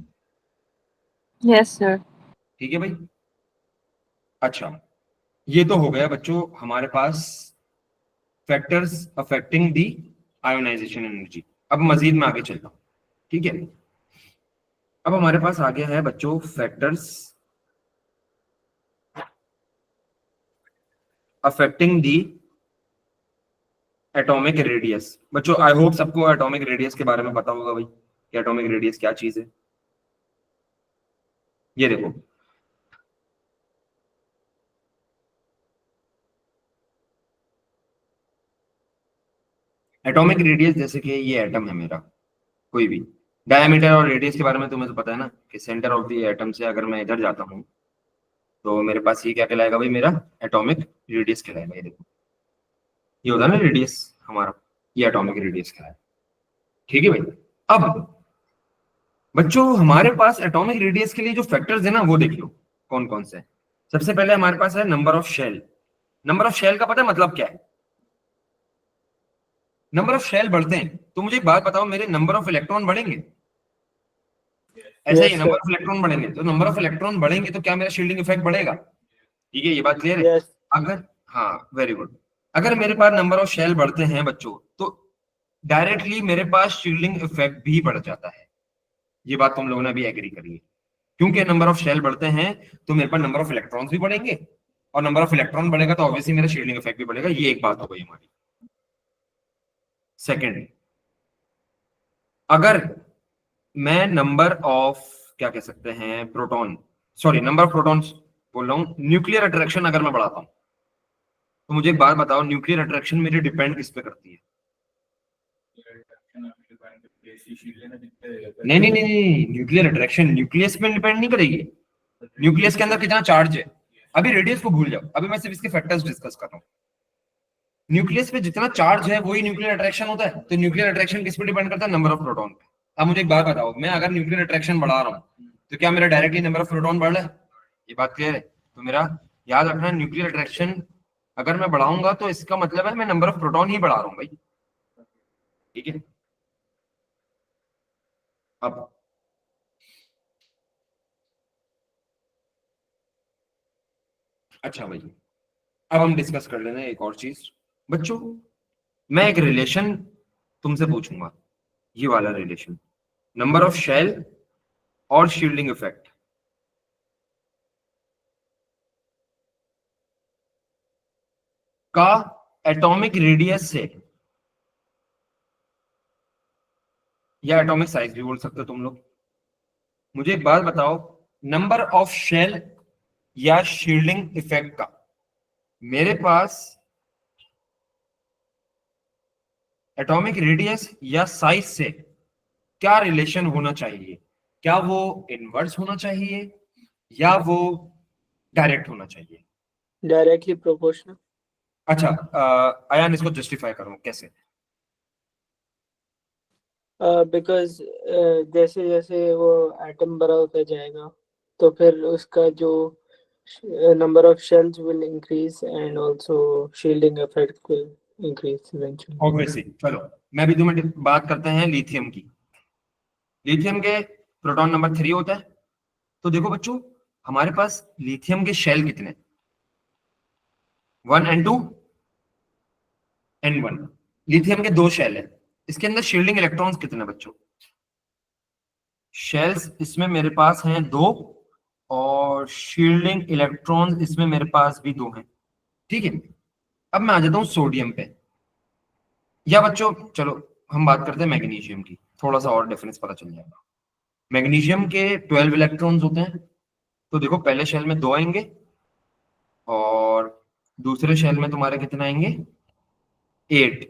Yes, sir. ठीक है भाई। अच्छा ये तो हो गया बच्चों हमारे पास फैक्टर्स अफेक्टिंग दी आयोनाइजेशन एनर्जी। अब मजीद में आगे चलता हूं, ठीक है। अब हमारे पास आ गया है बच्चों फैक्टर्स अफेक्टिंग दी एटॉमिक रेडियस। बच्चों आई होप सबको एटॉमिक रेडियस के बारे में पता होगा भाई कि एटॉमिक रेडियस क्या चीज है। ये देखो एटॉमिक रेडियस, जैसे कि ये एटम है मेरा कोई भी, डायमीटर और रेडियस के बारे में तुम्हें तो पता है ना कि सेंटर ऑफ द एटम से अगर मैं इधर जाता हूँ तो मेरे पास ये क्या कहलाएगा भाई? मेरा एटॉमिक रेडियस कहलाएगा। ये देखो ये होता है ना रेडियस हमारा, ये एटॉमिक रेडियस कहलाएगा, ठीक है भाई। अब बच्चों हमारे पास एटॉमिक रेडियस के लिए जो फैक्टर्स है ना वो देख लो कौन कौन से। सबसे पहले हमारे पास है number of shell. Number of shell का पता है मतलब क्या है? नंबर ऑफ शेल बढ़ते हैं तो मुझे एक बात बताओ, मेरे नंबर ऑफ इलेक्ट्रॉन बढ़ेंगे? ऐसा ही Yes, number sir. Of electron बढ़ेंगे, तो नंबर ऑफ इलेक्ट्रॉन बढ़ेंगे तो क्या मेरा शील्डिंग इफेक्ट बढ़ेगा? ठीक है, ये बात क्लियर है। Yes. अगर हाँ वेरी गुड, अगर मेरे पास नंबर ऑफ शेल बढ़ते हैं बच्चों तो डायरेक्टली मेरे पास शील्डिंग इफेक्ट भी बढ़ जाता है। ये बात तुम लोगों ने भी एग्री करी है, क्योंकि नंबर ऑफ शेल बढ़ते हैं तो मेरे पास नंबर ऑफ इलेक्ट्रॉन्स भी बढ़ेंगे, और नंबर ऑफ इलेक्ट्रॉन बढ़ेगा तो ऑब्वियसली मेरा शील्डिंग इफेक्ट भी बढ़ेगा। ये एक बात हो गई हमारी। सेकेंड, अगर मैं नंबर ऑफ क्या कह सकते हैं proton, sorry number of protons बोल रहा हूं, न्यूक्लियर अट्रैक्शन अगर मैं बढ़ाता हूं, तो मुझे एक बात बताओ, न्यूक्लियर अट्रैक्शन मेरी डिपेंड किस पे करती है? नहीं नहीं नहीं नहीं, न्यूक्लियर अट्रैक्शन न्यूक्लियस पे डिपेंड नहीं करेगी। न्यूक्लियस के अंदर कितना चार्ज है, अभी रेडियस को भूल जाओ, अभी मैं सिर्फ इसके फैक्टर्स डिस्कस कर रहा हूँ। न्यूक्लियस पे जितना चार्ज है वही न्यूक्लियर अट्रैक्शन होता है। तो न्यूक्लियर अट्रैक्शन किस पे डिपेंड करता है? नंबर ऑफ प्रोटॉन पे। अब मुझे एक बात बताओ, मैं अगर न्यूक्लियर अट्रैक्शन बढ़ा रहा हूँ तो क्या मेरा डायरेक्टली नंबर ऑफ प्रोटॉन बढ़ रहा है? ये बात क्लियर है? तो मेरा याद रखना, न्यूक्लियर अट्रैक्शन अगर मैं बढ़ाऊंगा तो इसका मतलब है मैं नंबर ऑफ प्रोटॉन ही बढ़ा रहा हूँ भाई, ठीक है। अब अच्छा भाई, अब हम डिस्कस कर लेना एक और चीज बच्चों। मैं एक रिलेशन तुमसे पूछूंगा, ये वाला रिलेशन, नंबर ऑफ शेल और शील्डिंग इफेक्ट का एटॉमिक रेडियस से, या एटॉमिक साइज भी बोल सकते हो तुम लोग। मुझे एक बात बताओ, नंबर ऑफ शेल या शील्डिंग इफेक्ट का मेरे पास एटॉमिक रेडियस या साइज से क्या रिलेशन होना चाहिए? क्या वो इनवर्स होना चाहिए या वो डायरेक्ट होना चाहिए? Directly proportional. अच्छा, अयान इसको जस्टिफाई करो कैसे? बिकॉज जैसे जैसे वो एटम बड़ा होता जाएगा तो फिर उसका जो number of shells will increase and also shielding effect will increase eventually. Obviously. चलो मैं भी तुम्हें बात करते हैं लिथियम की। लिथियम के प्रोटॉन नंबर 3 होता है। तो देखो बच्चों, हमारे पास लिथियम के शेल कितने? 1 and 2 and 1। लिथियम के 2 शेल है। इसके अंदर शील्डिंग इलेक्ट्रॉन्स कितने बच्चों? शेल्स इसमें मेरे पास हैं 2 और शील्डिंग इलेक्ट्रॉन्स इसमें मेरे पास भी 2 हैं, ठीक है। अब मैं आ जाता हूं सोडियम पे, या बच्चों चलो हम बात करते हैं मैग्नीशियम की, थोड़ा सा और डिफरेंस पता चल जाएगा। मैग्नीशियम के 12 इलेक्ट्रॉन्स होते हैं। तो देखो पहले शेल में 2 आएंगे और दूसरे शेल में तुम्हारे कितने आएंगे? 8।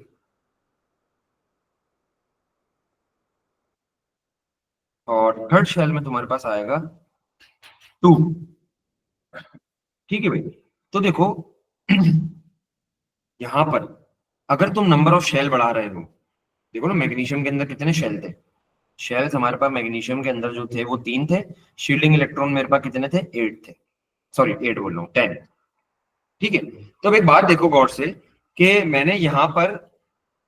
और थर्ड शेल में तुम्हारे पास आएगा 2, ठीक है भाई। तो देखो यहां पर अगर तुम नंबर ऑफ शेल बढ़ा रहे हो, देखो ना मैग्नीशियम के अंदर कितने शेल थे? शेल्स हमारे पास मैग्नीशियम के अंदर जो थे वो 3 थे। शील्डिंग इलेक्ट्रॉन मेरे पास कितने थे? 8 थे। सॉरी 8 बोल रहा हूँ, 10, ठीक है। तो अब एक बात देखो गौर से कि मैंने यहां पर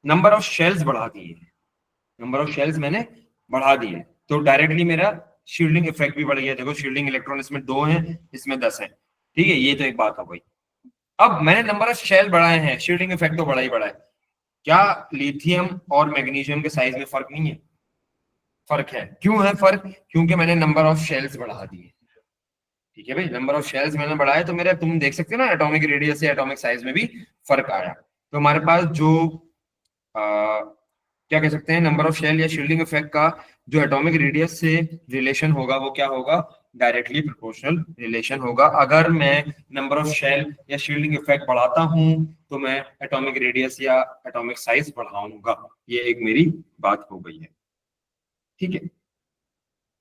नंबर ऑफ शेल्स बढ़ा दिए, नंबर ऑफ शेल्स मैंने बढ़ा दिए, तो डायरेक्टली मेरा शील्डिंग इफेक्ट भी बढ़ गया। देखो शील्डिंग इलेक्ट्रॉन इसमें 2 हैं, इसमें 10 है, ठीक है। ये तो एक बात हो गई। अब मैंने नंबर ऑफ शेल बढ़ाए हैं, शील्डिंग इफेक्ट तो बढ़ा ही बढ़ा है। क्या लिथियम और मैग्नीशियम के साइज में फर्क नहीं है? फर्क है। क्यों है फर्क? क्योंकि मैंने नंबर ऑफ शेल्स बढ़ा दिए, ठीक है भाई। नंबर ऑफ शेल्स मैंने बढ़ाए तो मेरे, तुम देख सकते हो ना, एटॉमिक रेडियस या एटॉमिक साइज में भी फर्क आया। तो हमारे पास जो क्या कह सकते हैं, नंबर ऑफ शेल या शील्डिंग इफेक्ट का जो एटॉमिक रेडियस से रिलेशन होगा वो क्या होगा? डायरेक्टली प्रोपोर्शनल रिलेशन होगा। अगर मैं नंबर ऑफ शेल या शील्डिंग इफेक्ट बढ़ाता हूं तो मैं एटॉमिक रेडियस या एटॉमिक साइज बढ़ाऊंगा। ये एक मेरी बात हो गई है, ठीक है।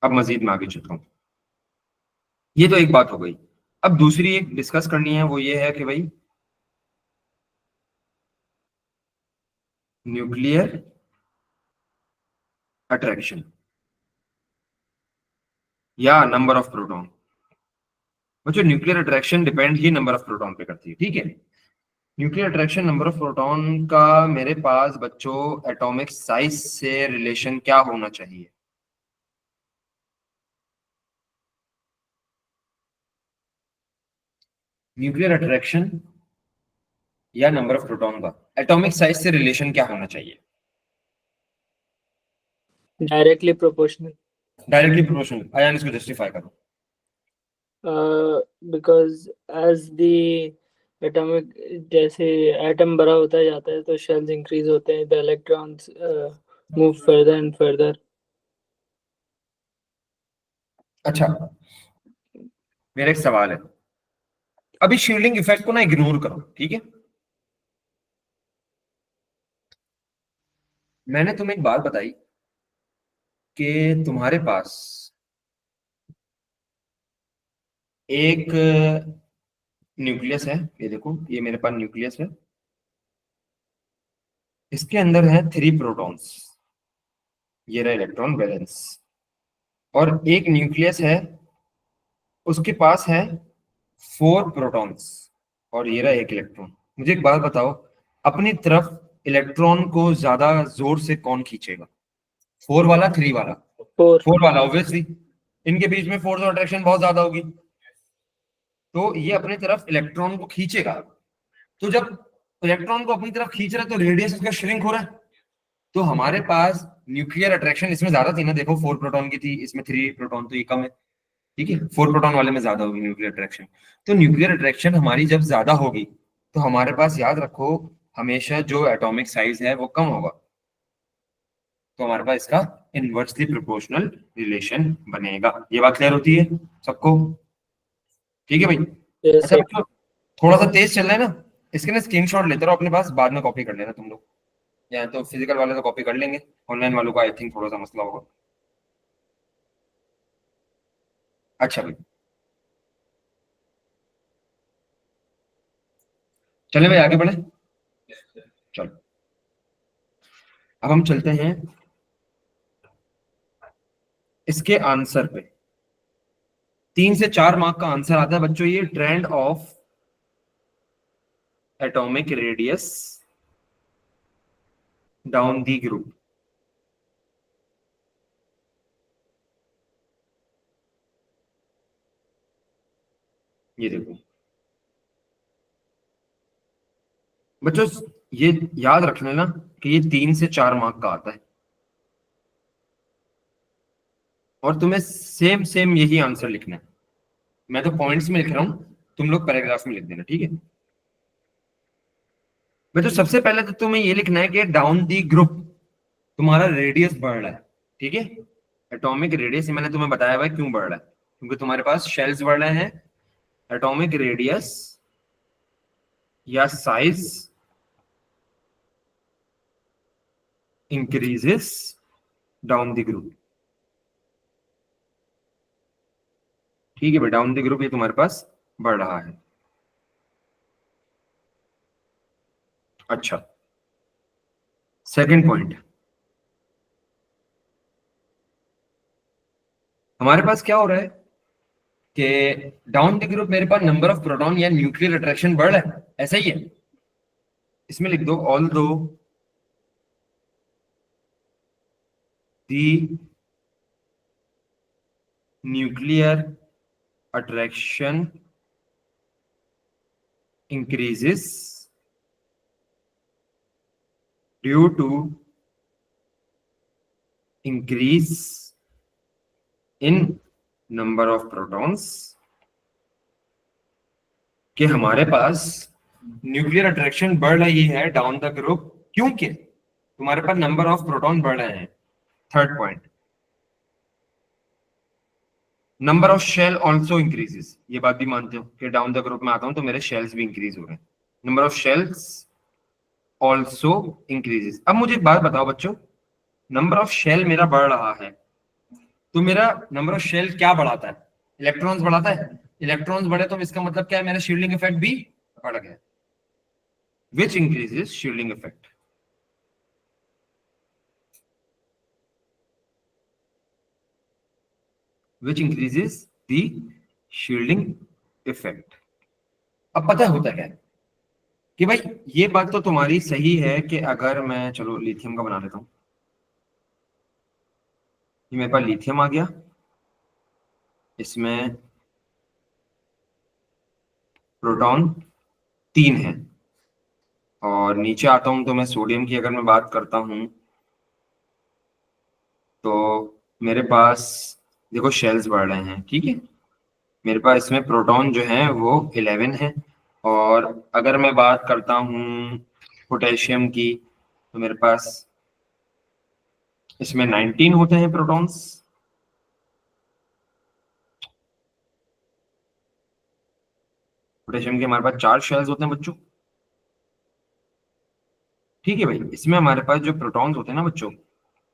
अब मजीद में आगे चलता हूँ। ये तो एक बात हो गई। अब दूसरी एक डिस्कस करनी है, वो ये है कि भाई न्यूक्लियर अट्रैक्शन या नंबर ऑफ प्रोटॉन। बच्चों nuclear attraction depend he number of proton पे करती है, ठीक है। Nuclear attraction number of proton का मेरे पास बच्चों एटॉमिक साइज से रिलेशन क्या होना चाहिए? न्यूक्लियर अट्रैक्शन या नंबर ऑफ प्रोटॉन का एटॉमिक साइज से रिलेशन क्या होना चाहिए? Directly proportional. Directly proportional. Ayaan इसको जस्टिफाई करो। बिकॉज एज द एटॉमिक, जैसे एटम बड़ा होता जाता है तो शेल्स इंक्रीज होते हैं, the electrons move further and further. अच्छा मेरा एक सवाल है, अभी शील्डिंग इफेक्ट को ना इग्नोर करो, ठीक है। मैंने तुम्हें एक बात बताई कि तुम्हारे पास एक न्यूक्लियस है, ये देखो, ये मेरे पास न्यूक्लियस है, इसके अंदर है 3 प्रोटॉन्स, ये रहा इलेक्ट्रॉन बैलेंस। और एक न्यूक्लियस है, उसके पास है 4 प्रोटॉन्स, और ये रहा एक इलेक्ट्रॉन। मुझे एक बात बताओ, अपनी तरफ इलेक्ट्रॉन को ज्यादा जोर से कौन खींचेगा, 4 वाला 3 वाला? 4। 4 वाला ऑब्वियसली, इनके बीच में फोर्स ऑफ अट्रैक्शन बहुत ज्यादा होगी, तो ये अपनी तरफ इलेक्ट्रॉन को खींचेगा। तो जब इलेक्ट्रॉन को अपनी तरफ खींच रहा है तो रेडियस इसका श्रिंक हो रहा है। तो हमारे पास न्यूक्लियर अट्रैक्शन इसमें ज्यादा थी ना, देखो 4 प्रोटॉन की थी, इसमें 3 प्रोटॉन, तो ये कम है, ठीक है, 4 प्रोटॉन वाले में ज्यादा होगी न्यूक्लियर अट्रैक्शन। तो न्यूक्लियर अट्रैक्शन हमारी जब ज्यादा होगी तो हमारे पास, याद रखो, हमेशा जो एटॉमिक साइज है वो कम होगा, तो हमारे पास इसका इनवर्सली प्रोपोर्शनल रिलेशन बनेगा। ये बात क्लियर होती है सबको? ठीक है भाई। यस अच्छा सर। बच्चों, थोड़ा सा तेज चल रहा है ना, इसके ना स्क्रीनशॉट लेते रहो अपने पास, बाद में कॉपी कर लेना तुम लोग, या तो फिजिकल वाले तो कॉपी कर लेंगे, ऑनलाइन वालों का आई थिंक थोड़ा सा मसला होगा। अच्छा भाई, चले भाई आगे बढ़े, चलो अब हम चलते हैं इसके आंसर पे। 3 से 4 मार्क का आंसर आता है बच्चों, ये trend of atomic radius down the group. ये देखो बच्चों, ये याद रख लेना कि ये 3 से 4 मार्क का आता है, और तुम्हें सेम सेम यही आंसर लिखना है। मैं तो पॉइंट्स में लिख रहा हूं, तुम लोग पैराग्राफ में लिख देना, ठीक है? बच्चों सबसे पहले तो तुम्हें ये लिखना है कि डाउन दी ग्रुप तुम्हारा रेडियस बढ़ रहा है, ठीक है? एटॉमिक रेडियस मैंने तुम्हें बताया हुआ है क्यों बढ़ रहा है, क्योंकि तुम्हारे पास शेल्स बढ़ रहे हैं। एटॉमिक रेडियस या size increases down the group, ठीक है भाई, डाउन द ग्रुप ये तुम्हारे पास बढ़ रहा है। अच्छा, सेकंड पॉइंट, हमारे पास क्या हो रहा है कि डाउन द ग्रुप मेरे पास नंबर ऑफ प्रोटॉन या न्यूक्लियर अट्रैक्शन बढ़ रहा है, ऐसा ही है। इसमें लिख दो, ऑल दो the nuclear attraction increases due to increase in number of protons, कि हमारे पास न्यूक्लियर अट्रैक्शन बढ़ रही है डाउन द ग्रुप क्योंकि तुम्हारे पास नंबर ऑफ प्रोटॉन बढ़ रहे हैं। Third point, number of shell also increases, ये बात भी मानते हो कि डाउन द ग्रुप में आता हूं तो मेरे शेल्स भी इंक्रीज हो रहे हैं, number of shells also increases. अब मुझे एक बात बताओ बच्चों, नंबर ऑफ शेल मेरा बढ़ रहा है, तो मेरा नंबर ऑफ शेल क्या बढ़ाता है? इलेक्ट्रॉन्स बढ़ाता है। इलेक्ट्रॉन्स बढ़े तो इसका मतलब क्या है, मेरा शील्डिंग इफेक्ट भी बढ़ गया, which increases shielding effect. Which increases the shielding effect. अब पता होता क्या है कि भाई, ये बात तो तुम्हारी सही है कि अगर मैं, चलो लिथियम का बना लेता हूं, ये मेरे पास लिथियम आ गया, इसमें प्रोटॉन 3 है, और नीचे आता हूं तो मैं सोडियम की अगर मैं बात करता हूं तो मेरे पास देखो शेल्स बढ़ रहे हैं, ठीक है, मेरे पास इसमें प्रोटॉन जो है वो 11 है। और अगर मैं बात करता हूँ पोटेशियम की तो मेरे पास इसमें 19 होते हैं प्रोटॉन्स। पोटेशियम के हमारे पास 4 शेल्स होते हैं बच्चों, ठीक है भाई, इसमें हमारे पास जो प्रोटॉन्स होते हैं ना बच्चों,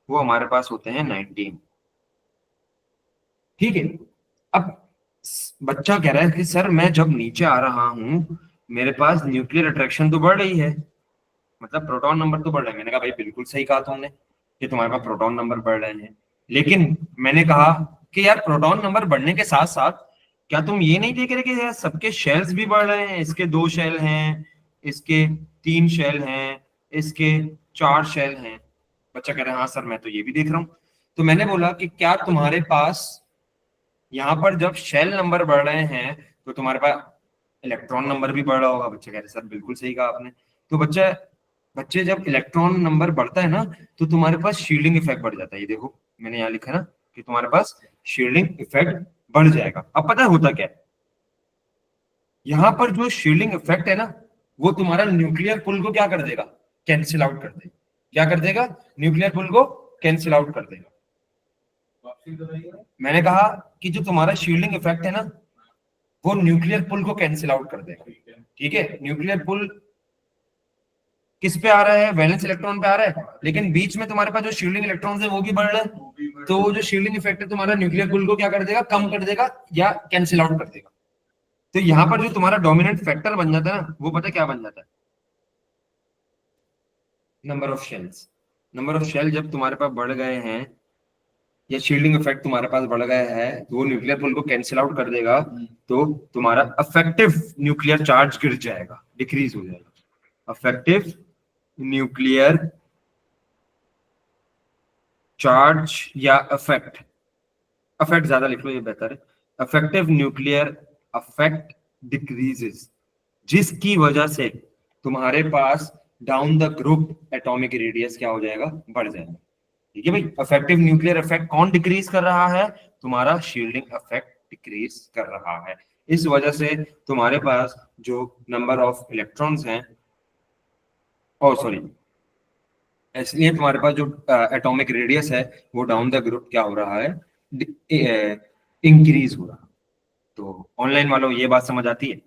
वो हमारे पास होते हैं 19। ठीक है। अब बच्चा कह रहा है कि सर मैं जब नीचे आ रहा हूँ मेरे पास न्यूक्लियर अट्रैक्शन तो बढ़ रही है, मतलब प्रोटॉन नंबर तो बढ़ रहा है। मैंने कहा भाई बिल्कुल सही कहा तुमने कि तुम्हारे पास प्रोटॉन नंबर बढ़ रहे हैं, लेकिन मैंने कहा कि यार प्रोटॉन नंबर बढ़ने के साथ साथ क्या तुम ये नहीं देख रहे कि यार सबके शेल्स भी बढ़ रहे हैं? इसके 2 शेल हैं, इसके 3 शेल हैं, इसके 4 शेल हैं। बच्चा कह रहा है हाँ सर मैं तो ये भी देख रहा हूँ। तो मैंने बोला कि क्या तुम्हारे पास यहाँ पर जब शेल नंबर बढ़ रहे हैं तो तुम्हारे पास इलेक्ट्रॉन नंबर भी बढ़ रहा होगा? बच्चे कह रहे सर बिल्कुल सही कहा आपने। तो बच्चा बच्चे जब इलेक्ट्रॉन नंबर बढ़ता है ना तो तुम्हारे पास शील्डिंग इफेक्ट बढ़ जाता है। ये देखो मैंने यहाँ लिखा है ना कि तुम्हारे पास शील्डिंग इफेक्ट बढ़ जाएगा। अब पता है होता क्या है, यहाँ पर जो शील्डिंग इफेक्ट है ना वो तुम्हारा न्यूक्लियर पुल को क्या कर देगा, कैंसिल आउट कर देगा। क्या कर देगा? न्यूक्लियर पुल को कैंसिल आउट कर देगा। वापसी तो नहीं है। मैंने कहा कि जो तुम्हारा शील्डिंग इफेक्ट है ना वो न्यूक्लियर पुल को कैंसिल आउट कर देगा। ठीक है। ठीक है, न्यूक्लियर पुल किस पे आ रहा है? वैलेंस इलेक्ट्रॉन पे आ रहा है, लेकिन बीच में तुम्हारे पास जो शील्डिंग इलेक्ट्रॉन्स है वो भी बढ़ रहे हैं। तो वो जो शील्डिंग इफेक्ट है तुम्हारा न्यूक्लियर पुल को क्या कर देगा, कम कर देगा या कैंसिल आउट कर देगा। तो यहाँ पर जो तुम्हारा डोमिनेंट फैक्टर बन जाता है ना वो पता है क्या बन जाता है? Number of shells. Number of shell जब तुम्हारे पास बढ़ गए हैं या शील्डिंग इफेक्ट तुम्हारे पास बढ़ गया है तो वो न्यूक्लियर पुल को कैंसिल आउट कर देगा। तो तुम्हारा अफेक्टिव न्यूक्लियर चार्ज गिर जाएगा, डिक्रीज हो जाएगा। अफेक्टिव न्यूक्लियर चार्ज या अफेक्ट, अफेक्ट ज्यादा लिख लो ये बेहतर है। अफेक्टिव न्यूक्लियर अफेक्ट डिक्रीजेस, जिसकी वजह से तुम्हारे पास down the group atomic radius क्या हो जाएगा, बढ़ जाएगा। ठीक है भाई, अफेक्टिव न्यूक्लियर इफेक्ट कौन डिक्रीज कर रहा है? तुम्हारा शील्डिंग इफेक्ट डिक्रीज कर रहा है। इस वजह से तुम्हारे पास जो नंबर ऑफ इलेक्ट्रॉन्स हैं, ओ सॉरी, इसलिए तुम्हारे पास जो एटॉमिक रेडियस है वो डाउन द ग्रुप क्या हो रहा है, इंक्रीज हो रहा है। तो ऑनलाइन वालों ये बात समझ आती है?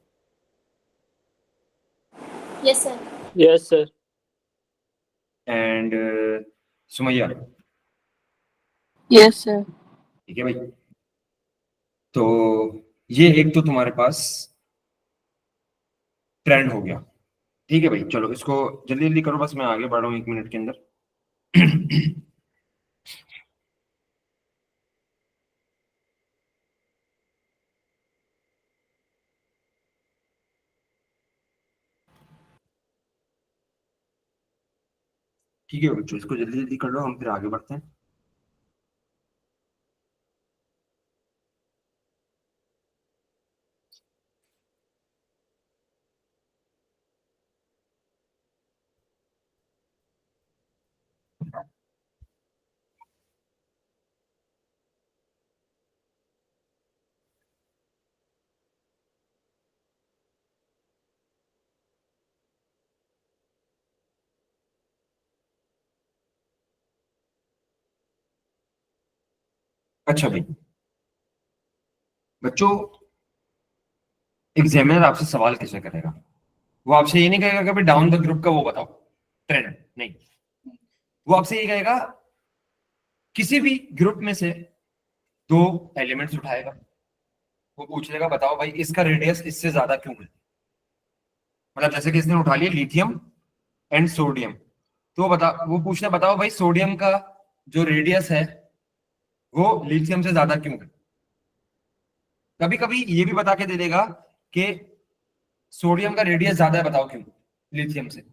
Yes, sir. Yes, sir. And Sumaiya, Yes, sir. ठीक है भाई। तो ये एक तो तुम्हारे पास ट्रेंड हो गया। ठीक है भाई, चलो इसको जल्दी जल्दी करो, बस मैं आगे बढ़ रहा हूँ 1 मिनट के अंदर। ठीक है बच्चों, इसको जल्दी जल्दी कर लो, हम फिर आगे बढ़ते हैं। अच्छा भाई बच्चों, एग्जामिनर आपसे सवाल कैसे करेगा? वो आपसे ये नहीं कहेगा कि भाई डाउन द ग्रुप का वो बताओ ट्रेंड, नहीं। वो आपसे ये कहेगा किसी भी ग्रुप में से 2 एलिमेंट्स उठाएगा, वो पूछ लेगा बताओ भाई इसका रेडियस इससे ज्यादा क्यों है। मतलब जैसे कि इसने उठा लिया लिथियम एंड सोडियम, तो वो पूछना बताओ भाई सोडियम का जो रेडियस है वो लिथियम से ज्यादा क्यों है। कभी कभी ये भी बता के दे देगा कि सोडियम का रेडियस ज्यादा है बताओ क्यों लिथियम से।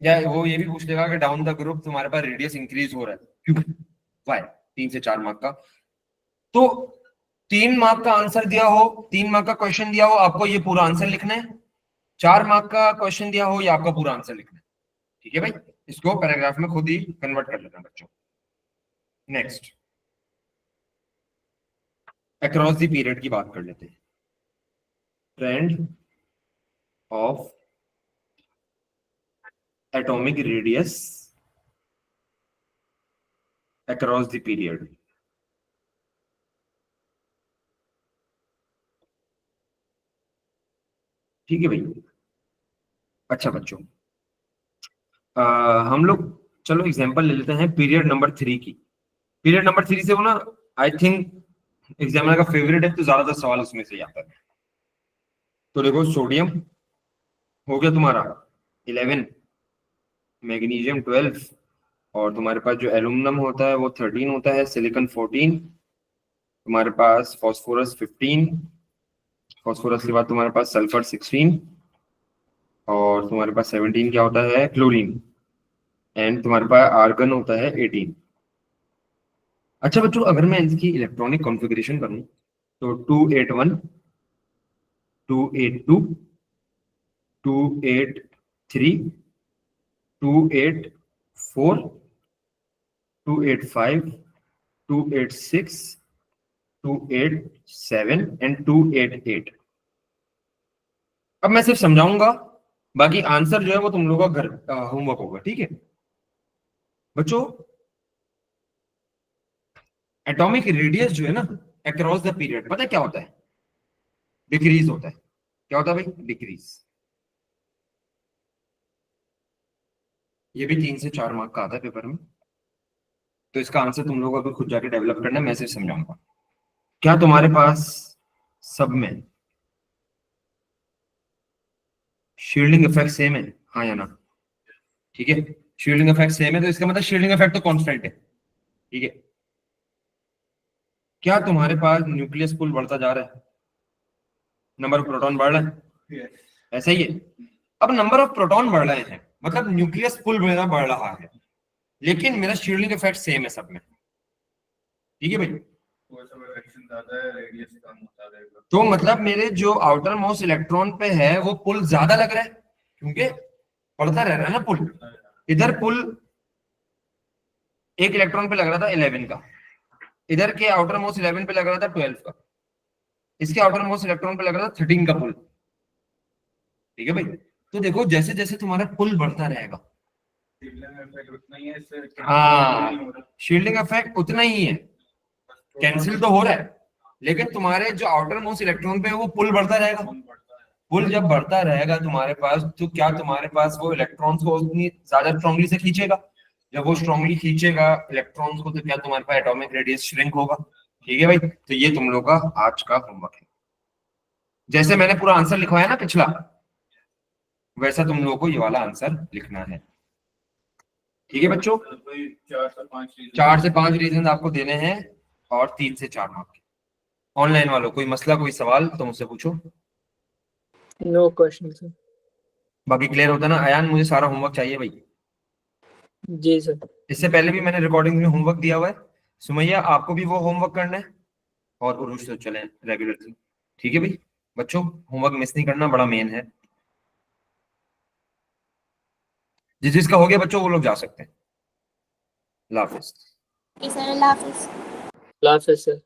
या वो ये भी पूछ लेगा कि डाउन द ग्रुप तुम्हारे पास रेडियस इंक्रीज हो रहा है क्यों, वाई। 3 से 4 मार्क का, तो 3 मार्क का आंसर दिया हो, 3 मार्क का क्वेश्चन दिया हो, आपको ये पूरा आंसर लिखना है। 4 मार्क का क्वेश्चन दिया हो या आपका पूरा आंसर लिखना है। ठीक है भाई, इसको पैराग्राफ में खुद ही कन्वर्ट कर लेना बच्चों। नेक्स्ट, अक्रॉस द पीरियड की बात कर लेते हैं। Trend of atomic radius across the period. ठीक है भाई। अच्छा बच्चों, हम लोग चलो एग्जांपल ले लेते हैं पीरियड नंबर 3 की। पीरियड नंबर 3 से वो ना आई थिंक एग्जामिनर का फेवरेट है, तो ज्यादातर सवाल उसमें से ही आता है। तो देखो सोडियम हो गया तुम्हारा 11, मैग्नीशियम 12, और तुम्हारे पास जो एल्यूमिनियम होता है वो 13 होता है, सिलिकॉन 14, तुम्हारे पास फास्फोरस 15, फास्फोरस के बाद तुम्हारे पास सल्फर 16, और तुम्हारे पास 17 क्या होता है, क्लोरीन, एंड तुम्हारे पास आर्गन होता है 18। अच्छा बच्चों, अगर मैं इसकी इलेक्ट्रॉनिक कॉन्फ़िगरेशन करूं तो 281, 282, 283, 284, 285, 286, 287 एंड 288। अब मैं सिर्फ समझाऊंगा, बाकी आंसर जो है वो तुम लोगों का घर होमवर्क होगा, ठीक है बच्चों। एटॉमिक रेडियस जो है ना अक्रॉस द पीरियड, पता है क्या होता है, डिक्रीज होता है। क्या होता है भाई, डिक्रीज। ये भी 3 से 4 मार्क का आता है पेपर में, तो इसका आंसर तुम लोगों को अभी खुद जाके डेवलप करना है, मैं सिर्फ समझाऊंगा। क्या तुम्हारे पास सब में शील्डिंग इफेक्ट सेम है, हाँ या ना? ठीक है, शील्डिंग इफेक्ट सेम है तो इसका मतलब शील्डिंग इफेक्ट तो कांस्टेंट है, ठीक है। क्या तुम्हारे पास न्यूक्लियस पुल बढ़ता जा रहा है, नंबर ऑफ प्रोटॉन बढ़ रहा है, ऐसा ही है। अब नंबर ऑफ प्रोटॉन बढ़ रहे हैं मतलब न्यूक्लियस पुल मेरा बढ़ रहा है, लेकिन मेरा शील्डिंग इफेक्ट सेम है सब में, ठीक है भाई। ज्यादा है, रेडियस कम होता रहेगा, तो मतलब मेरे जो आउटर मोस्ट इलेक्ट्रॉन पे है वो पुल ज्यादा लग रहा है, क्योंकि बढ़ता रह रहा है ना पुल। इधर पुल एक इलेक्ट्रॉन पे लग रहा था 11 का, इधर के आउटर मोस्ट 11 पे लग रहा था 12 का, इसके आउटर मोस्ट इलेक्ट्रॉन पे लग रहा था 13 का पुल, ठीक है भाई। तो देखो जैसे जैसे तुम्हारा पुल बढ़ता रहेगा, उतना ही है, इससे हाँ शील्डिंग इफेक्ट उतना ही है, कैंसिल तो हो रहा है, लेकिन तुम्हारे जो आउटर मोस्ट इलेक्ट्रॉन पे है वो पुल बढ़ता रहेगा। पुल जब बढ़ता रहेगा तुम्हारे पास, तो क्या तुम्हारे पास वो इलेक्ट्रॉन्स को उतनी ज्यादा स्ट्रांगली से खींचेगा, जब वो स्ट्रांगली खींचेगा इलेक्ट्रॉन्स को, तो क्या तुम्हारे पास एटॉमिक रेडियस श्रिंक होगा, ठीक है भाई। तो ये तुम लोग का आज का होमवर्क है। जैसे मैंने पूरा आंसर लिखवाया ना पिछला, वैसा तुम लोगों को ये वाला आंसर लिखना है, ठीक है बच्चों। कोई 4 से 5 रीजन 4 से 5 रीजन आपको देने हैं और 3 से 4 मार्क के। ऑनलाइन वालों कोई मसला कोई सवाल तो मुझसे पूछो, नो क्वेश्चन सर। बाकी क्लियर होता ना। अयान मुझे सारा होमवर्क चाहिए भाई, जी सर। इससे पहले भी मैंने रिकॉर्डिंग में होमवर्क दिया हुआ है। सुमैया आपको भी वो होमवर्क करना है, और उरुष तो चले रेगुलरली, ठीक है भाई। बच्चों होमवर्क मिस नहीं करना, बड़ा मेन है। जिसका हो गया बच्चों वो लोग जा सकते हैं। अल्लाह हाफिज़। Okay, sir. Allah Hafiz. Last sir.